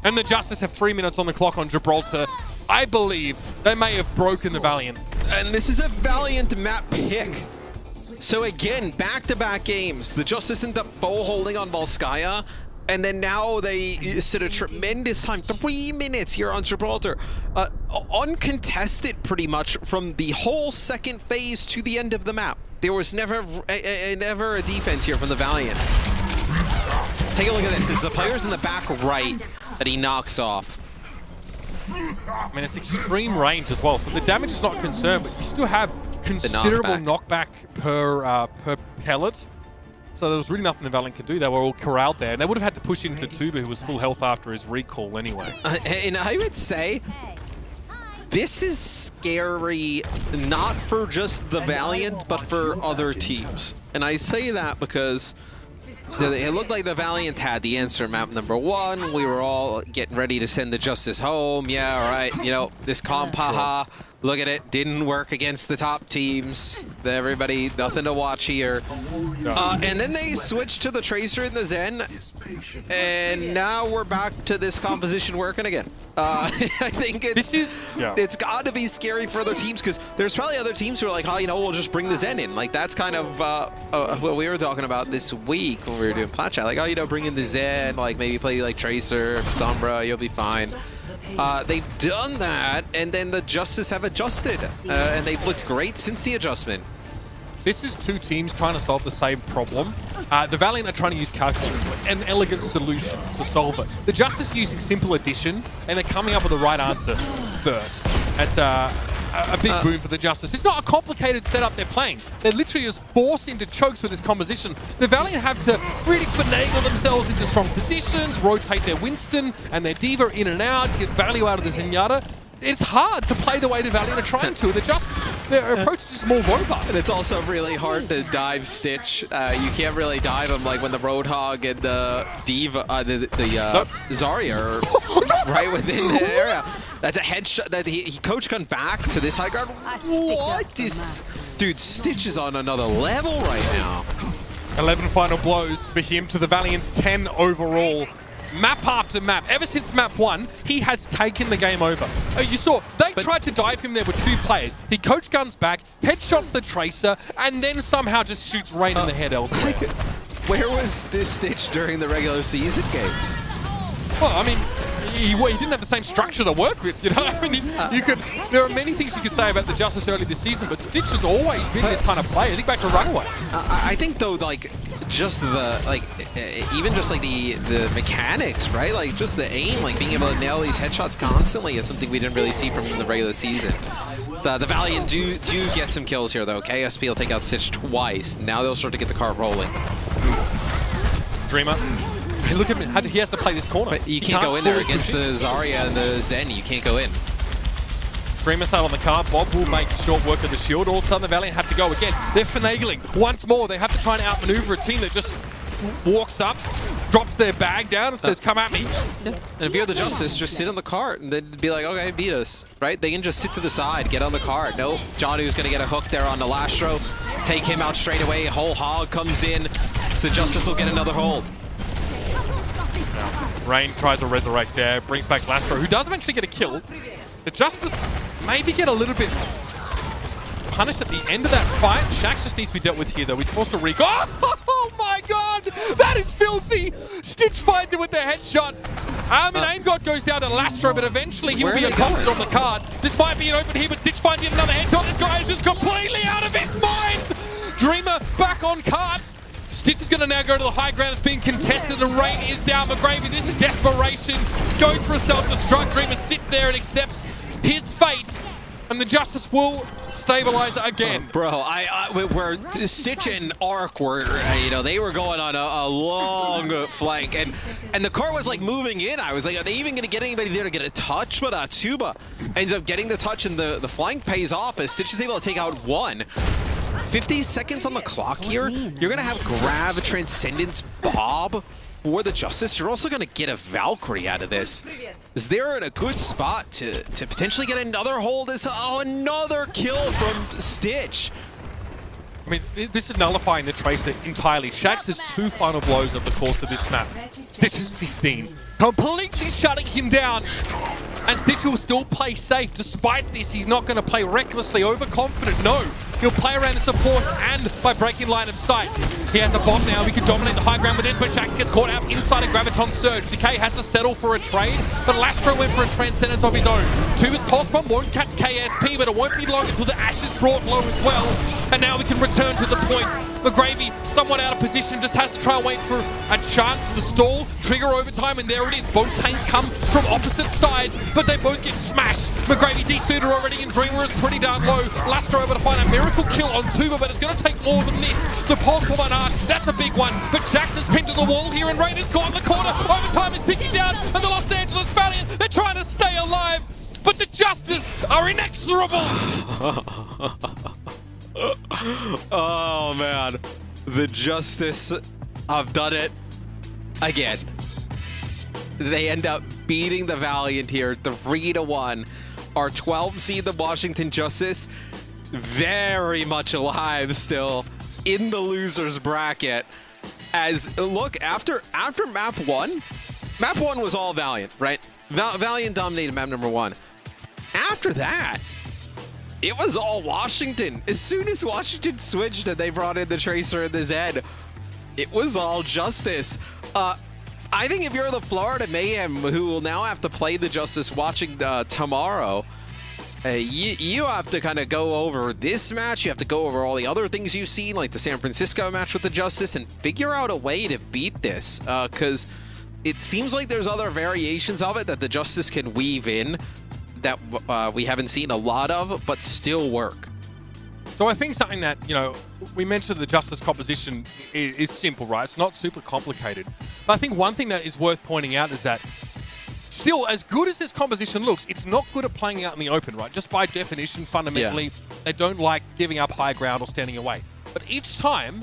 And the Justice have 3 minutes on the clock on Gibraltar. I believe they may have broken the Valiant. And this is a Valiant map pick. So again, back-to-back games. The Justice end up bow holding on Volskaya, and then now they sit a tremendous time. 3 minutes here on Gibraltar. Uncontested pretty much from the whole second phase to the end of the map. There was never a defense here from the Valiant. Take a look at this. It's the players in the back right that he knocks off. I mean, it's extreme range as well, so the damage is not a concern, but you still have considerable knockback per pellet. So there was really nothing the Valiant could do. They were all corralled there, and they would have had to push into Tuba, who was full health after his recall anyway. And I would say this is scary, not for just the Valiant, but for other teams. And I say that because it looked like the Valiant had the answer map number 1. We were all getting ready to send the Justice home. Yeah, all right. You know, this comp, haha. Look at it. Didn't work against the top teams. Everybody, nothing to watch here. And then they switched to the Tracer and the Zen. And now we're back to this composition working again. I think it's got to be scary for other teams, because there's probably other teams who are like, oh, you know, we'll just bring the Zen in. Like, that's kind of what we were talking about this week when we were doing Plat Chat. Like, oh, you know, bring in the Zen, like maybe play like Tracer, Sombra, you'll be fine. They've done that, and then the Justice have adjusted, and they've looked great since the adjustment. This is 2 teams trying to solve the same problem. The Valiant are trying to use calculus, an elegant solution to solve it. The Justice are using simple addition, and they're coming up with the right answer first. That's a big boon for the Justice. It's not a complicated setup they're playing. They're literally just forced into chokes with this composition. The Valiant have to really finagle themselves into strong positions, rotate their Winston and their Diva in and out, get value out of the Zenyatta. it's hard to play the way the Valiant are trying to. Their approach is just more robust. And it's also really hard to dive Stitch. You can't really dive him like when the Roadhog and the Diva, Zarya are right within the area. That's a headshot that he coach gun back to this high guard. What is... Dude, Stitch is on another level right now. 11 final blows for him to the Valiant's 10 overall. Map after map. Ever since map 1, he has taken the game over. You saw, they tried to dive him there with 2 players. He coach guns back, headshots the Tracer, and then somehow just shoots Rain in the head elsewhere. Where was this Stitch during the regular season games? Well, I mean, he didn't have the same structure to work with, you know? I mean, there are many things you could say about the Justice early this season, but Stitch has always been this kind of player. Think back to Runaway. I think though, like, just the, even just like the mechanics, right? Like just the aim, like being able to nail these headshots constantly is something we didn't really see from the regular season. So the Valiant do get some kills here though. KSP will take out Stitch twice. Now they'll start to get the cart rolling. Dreamer. Hey, look at him. He has to play this corner. But you can't go in there against the Zarya and the Zen. You can't go in. Dreamer's out on the card. Bob will make short work of the shield. All of a sudden, the Valiant have to go again. They're finagling. Once more, they have to try and outmaneuver a team that just walks up, drops their bag down, and says, come at me. Yeah. And if you're the Justice, just sit on the cart and then be like, okay, beat us, right? They can just sit to the side, get on the cart. Nope. Johnu's going to get a hook there on the Lastro. Take him out straight away. Whole hog comes in. So Justice will get another hold. Rain tries to resurrect there, brings back Lastro, who does eventually get a kill. The Justice maybe get a little bit punished at the end of that fight. Shax just needs to be dealt with here, though. He's forced to recall. Oh my god! That is filthy! Stitch finds it with the headshot. Aim God goes down to Lastro, but eventually he will be accosted on the card. This might be an open here, but Stitch finds yet another headshot. This guy is just completely out of his mind! Dreamer back on card. Stitch is going to now go to the high ground. It's being contested and Rain is down. McGravy, this is desperation. Goes for a self-destruct. Dreamer sits there and accepts his fate. And the Justice will stabilize again. Bro, where Stitch and Arc were, they were going on a long flank. And the car was like moving in. I was like, are they even going to get anybody there to get a touch? But Tuba ends up getting the touch and the flank pays off as Stitch is able to take out one. 50 seconds on the clock here. You're going to have Grav, Transcendence, Bob for the Justice. You're also going to get a Valkyrie out of this. Is there in a good spot to potentially get another hold? Another kill from Stitch. I mean, this is nullifying the Tracer entirely. Shax has 2 final blows over the course of this map. Stitch is 15. Completely shutting him down. And Stitch will still play safe. Despite this, he's not going to play recklessly, overconfident. No. He'll play around the support and by breaking line of sight. He has a bomb now. He can dominate the high ground with this, but Shax gets caught out inside a Graviton Surge. Decay has to settle for a trade, but Lastro went for a Transcendence of his own. Tuba's Pulse Bomb won't catch KSP, but it won't be long until the Ash is brought low as well. And now we can return to the point. McGravy, somewhat out of position, just has to try and wait for a chance to stall, trigger overtime, and there it is. Both tanks come from opposite sides, but they both get smashed. McGravy desuited already, and Dreamer is pretty darn low. Lastro able to find a miracle kill on Tuba, but it's going to take more than this. The Pulse Bomb on Arc, that's a big one, but Shax is pinned to the wall here, and Rain is caught in the corner. Overtime is ticking down, and the Los Angeles Valiant, they're trying to stay alive, but the Justice are inexorable. Oh man, the Justice have done it again. They end up beating the Valiant here 3-1. Our 12 seed, the Washington Justice, very much alive still in the losers bracket. As look, after map 1 was all Valiant, right? Valiant dominated map number 1. After that, it was all Washington. As soon as Washington switched and they brought in the Tracer and the Zed, it was all Justice. I think if you're the Florida Mayhem, who will now have to play the Justice watching tomorrow, you have to kind of go over this match. You have to go over all the other things you've seen, like the San Francisco match with the Justice, and figure out a way to beat this. Because it seems like there's other variations of it that the Justice can weave in that we haven't seen a lot of, but still work. So I think something that, we mentioned the Justice composition is simple, right? It's not super complicated. But I think one thing that is worth pointing out is that still, as good as this composition looks, it's not good at playing out in the open, right? Just by definition, fundamentally, they don't like giving up high ground or standing away. But each time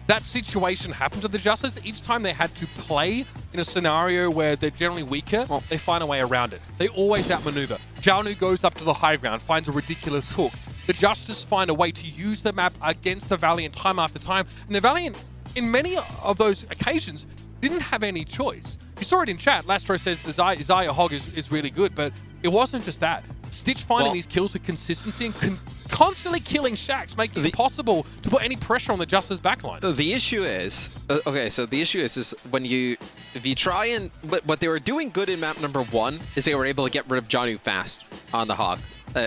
that situation happened to the Justice, each time they had to play in a scenario where they're generally weaker, they find a way around it. They always outmaneuver. Jianu goes up to the high ground, finds a ridiculous hook. The Justice find a way to use the map against the Valiant time after time. And the Valiant, in many of those occasions, didn't have any choice. You saw it in chat. Lastro says the Zaya Hog is really good, but it wasn't just that. Stitch finding these kills with consistency and constantly killing Shax, making it impossible to put any pressure on the Justice backline. The issue is, okay, so the issue is when if you try and, what they were doing good in map number 1 is they were able to get rid of Jianu fast on the Hog.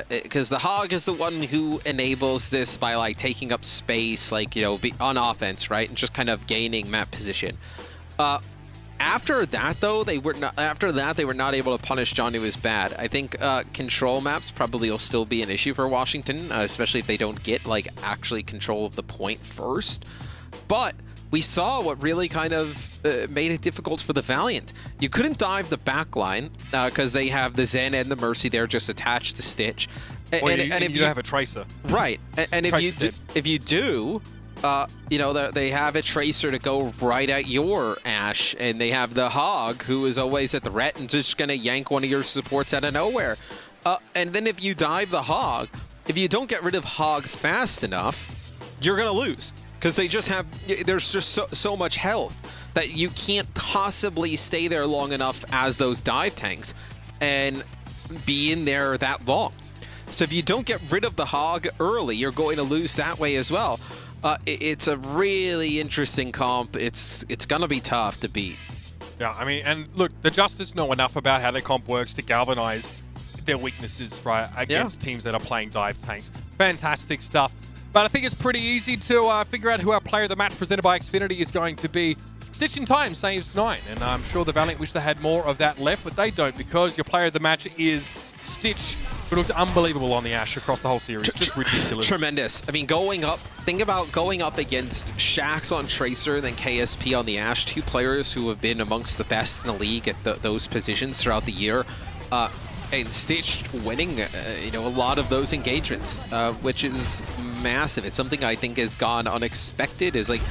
Because the Hog is the one who enables this by like taking up space, like, you know, on offense, right? And just kind of gaining map position. After that, though, they were not able to punish Jianu as bad. I think control maps probably will still be an issue for Washington, especially if they don't get like actually control of the point first. But we saw what really kind of made it difficult for the Valiant. You couldn't dive the backline because they have the Zen and the Mercy there just attached to Stitch. Or you don't have a Tracer. Right, and if you do, you know, they have a Tracer to go right at your Ashe, and they have the Hog, who is always at the ret and just going to yank one of your supports out of nowhere. And then if you dive the Hog, if you don't get rid of Hog fast enough, you're going to lose. Because they just have, there's just so much health that you can't possibly stay there long enough as those dive tanks and be in there that long. So if you don't get rid of the Hog early, you're going to lose that way as well. It's a really interesting comp. It's going to be tough to beat. Yeah, I mean, and look, the Justice know enough about how their comp works to galvanize their weaknesses, right, against teams that are playing dive tanks. Fantastic stuff. But I think it's pretty easy to figure out who our player of the match presented by Xfinity is going to be. Stitch in Time saves 9, and I'm sure the Valiant wish they had more of that left, but they don't, because your player of the match is Stitch, who looked unbelievable on the Ashe across the whole series. Just ridiculous. Tremendous. I mean, think about going up against Shax on Tracer, then KSP on the Ashe, 2 players who have been amongst the best in the league at those positions throughout the year. And Stitch winning, you know, a lot of those engagements, which is massive. It's something I think has gone unexpected. Is like,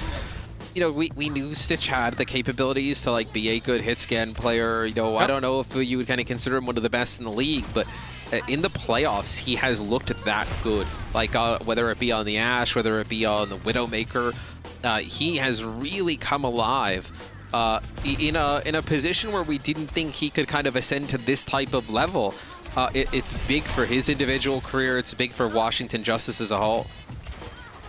you know, we knew Stitch had the capabilities to like be a good hit scan player. You know, I don't know if you would kind of consider him one of the best in the league, but in the playoffs, he has looked that good. Like whether it be on the Ashe, whether it be on the Widowmaker, he has really come alive. In a position where we didn't think he could kind of ascend to this type of level. It's big for his individual career. It's big for Washington Justice as a whole.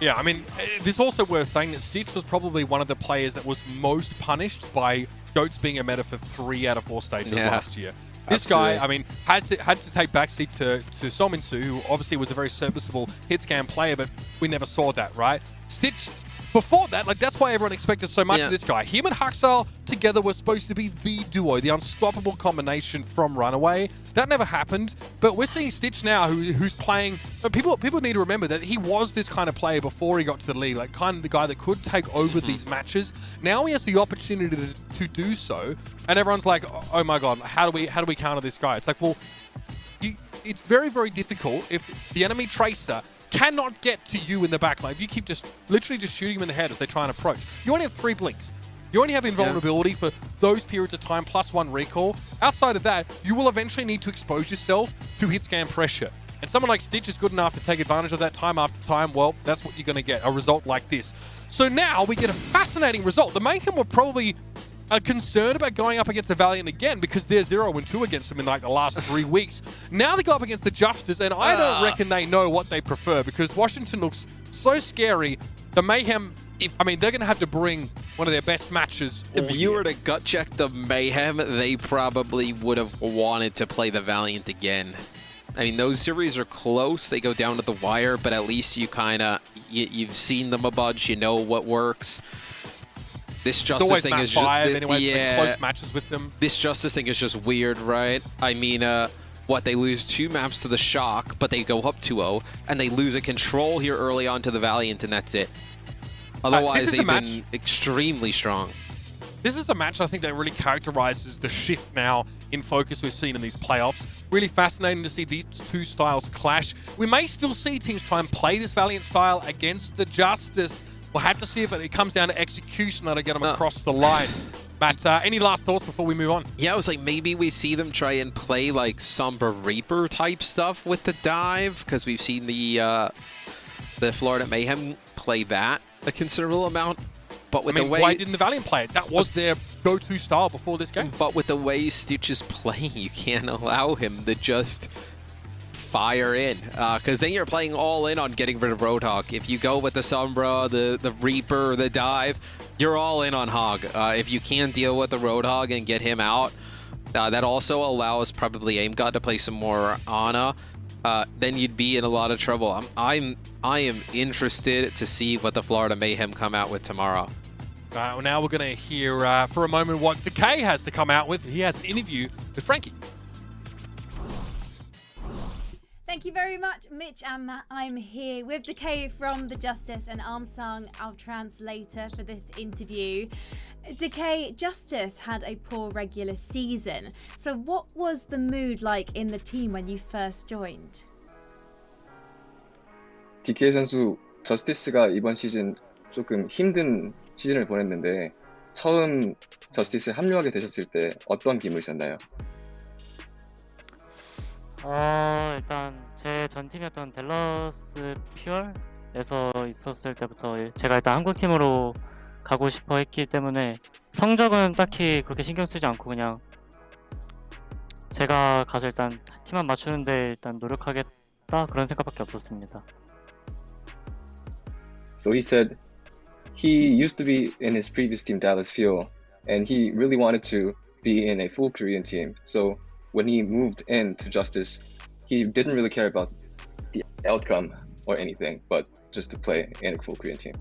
Yeah, I mean, it's also worth saying that Stitch was probably one of the players that was most punished by Goats being a meta for 3 out of 4 stages last year. This guy, I mean, had to take backseat to Sominsu, who obviously was a very serviceable hit scan player, but we never saw that, right? Stitch, before that, like, that's why everyone expected so much of this guy. Him and Haksal together were supposed to be the duo, the unstoppable combination from Runaway. That never happened, but we're seeing Stitch now, who's playing. People need to remember that he was this kind of player before he got to the league, like kind of the guy that could take over these matches. Now he has the opportunity to do so, and everyone's like, oh my god, how do we counter this guy? It's like, well, it's very, very difficult if the enemy Tracer cannot get to you in the back line. If you keep literally just shooting him in the head as they try and approach. You only have 3 blinks. You only have invulnerability for those periods of time, +1 recall. Outside of that, you will eventually need to expose yourself to hit scan pressure. And someone like Stitch is good enough to take advantage of that time after time. Well, that's what you're going to get, a result like this. So now we get a fascinating result. The Mayhem were probably concerned about going up against the Valiant again because they're 0-2 against them in like the last 3 weeks. Now they go up against the Justice, and I don't reckon they know what they prefer because Washington looks so scary. The Mayhem, I mean, they're going to have to bring one of their best matches. If you were to gut check the Mayhem, they probably would have wanted to play the Valiant again. I mean, those series are close. They go down to the wire, but at least you kind of, you've seen them a bunch. You know what works. This Justice thing is just, close matches with them. This Justice thing is just weird, right? I mean, they lose 2 maps to the Shock, but they go up 2-0, and they lose a control here early on to the Valiant, and that's it. Otherwise, they've been extremely strong. This is a match I think that really characterizes the shift now in focus we've seen in these playoffs. Really fascinating to see these two styles clash. We may still see teams try and play this Valiant style against the Justice. We'll have to see if it comes down to execution that'll get them across the line. Matt, any last thoughts before we move on? Yeah, I was like, maybe we see them try and play like Sombra Reaper type stuff with the dive, because we've seen the Florida Mayhem play that a considerable amount. But with the way, why didn't the Valiant play it? That was their go-to style before this game. But with the way Stitch is playing, you can't allow him to just fire in, because then you're playing all in on getting rid of Roadhog. If you go with the Sombra, the Reaper, the dive, you're all in on Hog. If you can't deal with the Roadhog and get him out, that also allows probably AimGod to play some more Ana. Then you'd be in a lot of trouble. I am interested to see what the Florida Mayhem come out with tomorrow. Well, now we're going to hear for a moment what Decay has to come out with. He has an interview with Frankie. Thank you very much, Mitch and Matt. I'm here with Decay from The Justice and Armstrong, our translator for this interview. Decay, Justice had a poor regular season. So what was the mood like in the team when you first joined? DK 선수, 저스티스가 이번 시즌 조금 힘든 시즌을 보냈는데 처음 저스티스에 합류하게 되셨을 때 어떤 기분이셨나요? 일단 제 전 팀이었던 댈러스 퓨얼에서 있었을 때부터 제가 일단 한국팀으로 가고 싶어 했기 때문에 성적은 딱히 그렇게 신경 쓰지 않고 그냥 제가 가서 일단 팀만 맞추는데 일단 노력하겠다 그런 생각밖에 없었습니다. So he said he used to be in his previous team, Dallas Fuel, and he really wanted to be in a full Korean team. So when he moved into Justice, he didn't really care about the outcome or anything, but just to play in a full Korean team.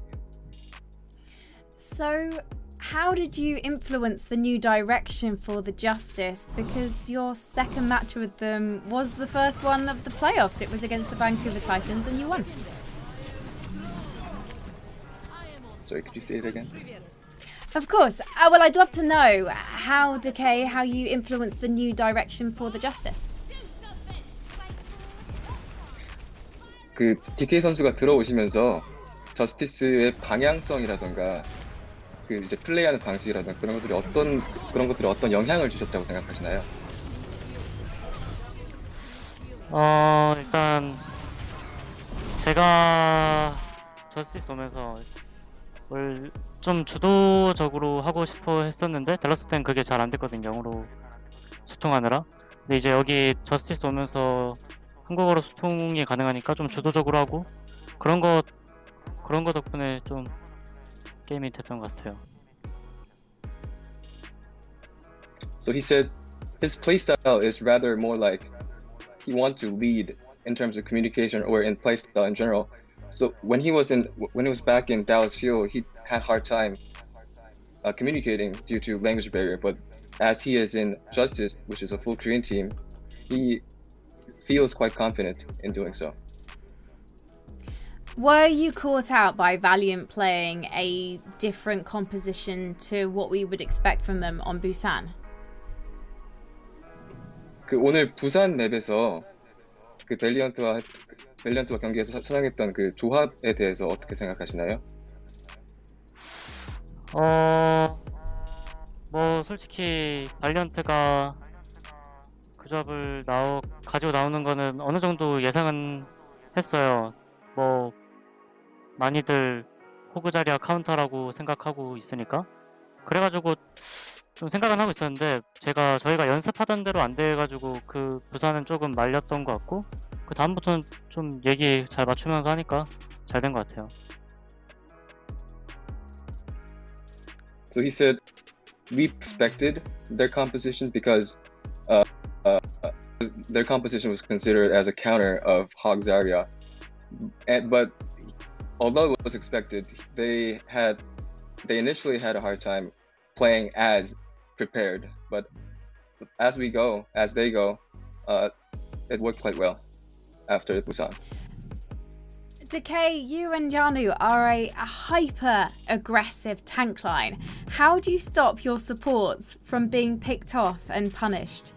So how did you influence the new direction for the Justice? Because your second match with them was the first one of the playoffs. It was against the Vancouver Titans and you won. Sorry, could you say it again? Of course. Well, I'd love to know how, Decay, how you influenced the new direction for the Justice. 그 DK 선수가 들어오시면서 저스티스의 방향성이라던가 그 이제 플레이하는 방식이라던가 그런 것들이 어떤 영향을 주셨다고 생각하시나요? 일단 제가 저스티스 오면서 좀 주도적으로 하고 싶어 했었는데 댈러스 때는 그게 잘 안 됐거든요. 영어로 소통하느라. 근데 이제 여기 저스티스 오면서 한국어로 소통이 가능하니까 좀 주도적으로 하고 그런 거 덕분에 좀 게임이 됐던 것 같아요. So he said his playstyle is rather more like he wants to lead in terms of communication or in playstyle in general. So when he was back in Dallas Fuel, he had a hard time communicating due to language barrier. But as he is in Justice, which is a full Korean team, he feels quite confident in doing so. Were you caught out by Valiant playing a different composition to what we would expect from them on Busan? 그 오늘 부산 맵에서 그 밸리언트와 경기에서 사용했던 그 조합에 대해서 어떻게 생각하시나요? 뭐 솔직히 발리언트가 그 조합을 가지고 나오는 거는 어느 정도 예상은 했어요. 뭐 많이들 호그 자리와 카운터라고 생각하고 있으니까 그래가지고 좀 생각은 하고 있었는데 저희가 연습하던 대로 안 돼가지고 그 부산은 조금 말렸던 것 같고 그 다음부터는 좀 얘기 잘 맞추면서 하니까 잘 된 것 같아요. So he said we expected their composition because their composition was considered as a counter of Hog Zarya, but although it was expected, they initially had a hard time playing as prepared. But as they go, it worked quite well after Busan. Decay, you and Janu are a hyper-aggressive tank line. How do you stop your supports from being picked off and punished?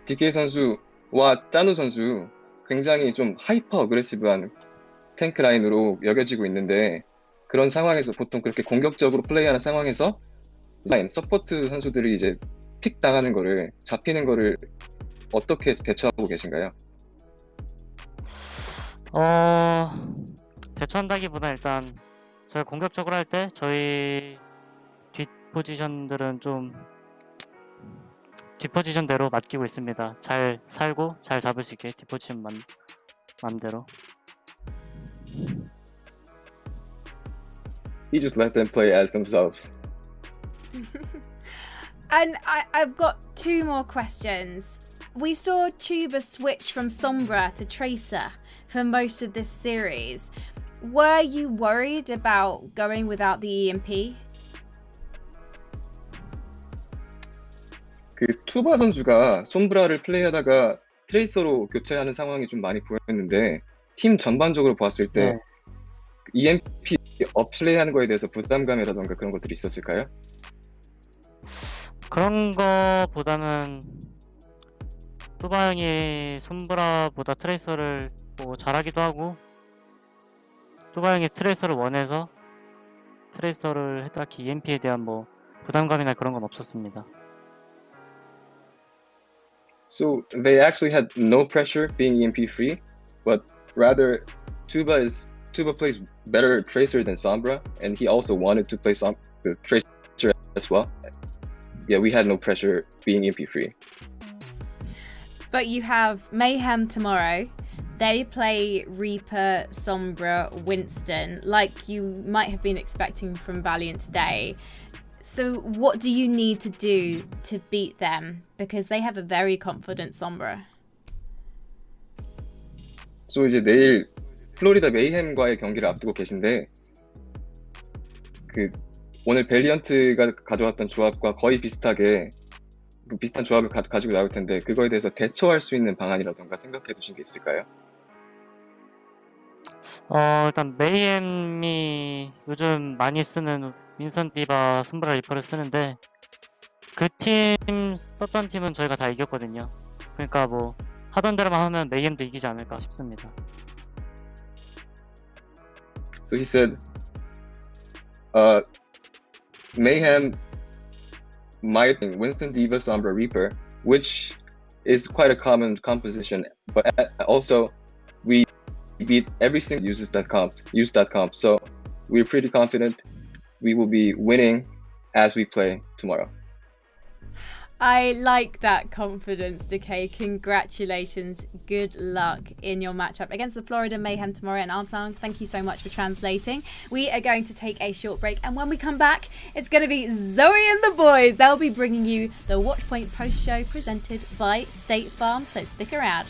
DK 선수와 짜누 선수 굉장히 좀 하이퍼 어그레시브한 탱크 라인으로 여겨지고 있는데 그런 상황에서 보통 그렇게 공격적으로 플레이하는 상황에서 라인 서포트 선수들이 이제 픽 당하는 거를 잡히는 거를 어떻게 대처하고 계신가요? 대처한다기보다 일단 저희 공격적으로 할 때 저희 뒷 포지션들은 좀 뒷 포지션대로 맡기고 있습니다. 잘 살고 잘 잡을 수 있게 뒷 포지션 맘대로. He just let them play as themselves. And I've got two more questions. We saw Tuba switch from Sombra to Tracer for most of this series. Were you worried about going without the EMP? 그 투바 선수가 솜브라를 플레이하다가 트레이서로 교체하는 상황이 좀 많이 보였는데 팀 전반적으로 봤을 때 네. EMP 플레이하는 거에 대해서 부담감이라던가 그런 것들이 있었을까요? 그런 거보다는 뚜바 형이 솜브라보다 트레이서를 뭐 잘하기도 하고 뚜바 형이 트레이서를 원해서 트레이서를 딱히 EMP에 대한 뭐 부담감이나 그런 건 없었습니다. So they actually had no pressure being EMP free, but rather Tuba plays better Tracer than Sombra, and he also wanted to play the Tracer as well. Yeah, we had no pressure being EMP free. But you have Mayhem tomorrow. They play Reaper, Sombra, Winston, like you might have been expecting from Valiant today. So what do you need to do to beat them? Because they have a very confident Sombra. So 이제 내일 플로리다 메이햄과의 경기를 앞두고 계신데 그 오늘 밸리언트가 가져왔던 조합과 거의 비슷하게 비슷한 조합을 가지고 나올 텐데 그거에 대해서 대처할 수 있는 방안이라던가 생각해 두신 게 있을까요? 일단 메이엠이 요즘 많이 쓰는 윈선 디바 솜브라 리퍼를 쓰는데 그 팀 썼던 팀은 저희가 다 이겼거든요. 그러니까 뭐 하던 대로만 하면 메이엠도 이기지 않을까 싶습니다. So he said, Mayhem might Winston Diva Sombra Reaper, which is quite a common composition, but also we beat every single use that comp. So we're pretty confident we will be winning as we play tomorrow. I like that confidence, Decay. Congratulations. Good luck in your matchup against the Florida Mayhem tomorrow. And Armstrong, thank you so much for translating. We are going to take a short break. And when we come back, it's going to be Zoe and the boys. They'll be bringing you the Watchpoint post show presented by State Farm. So stick around.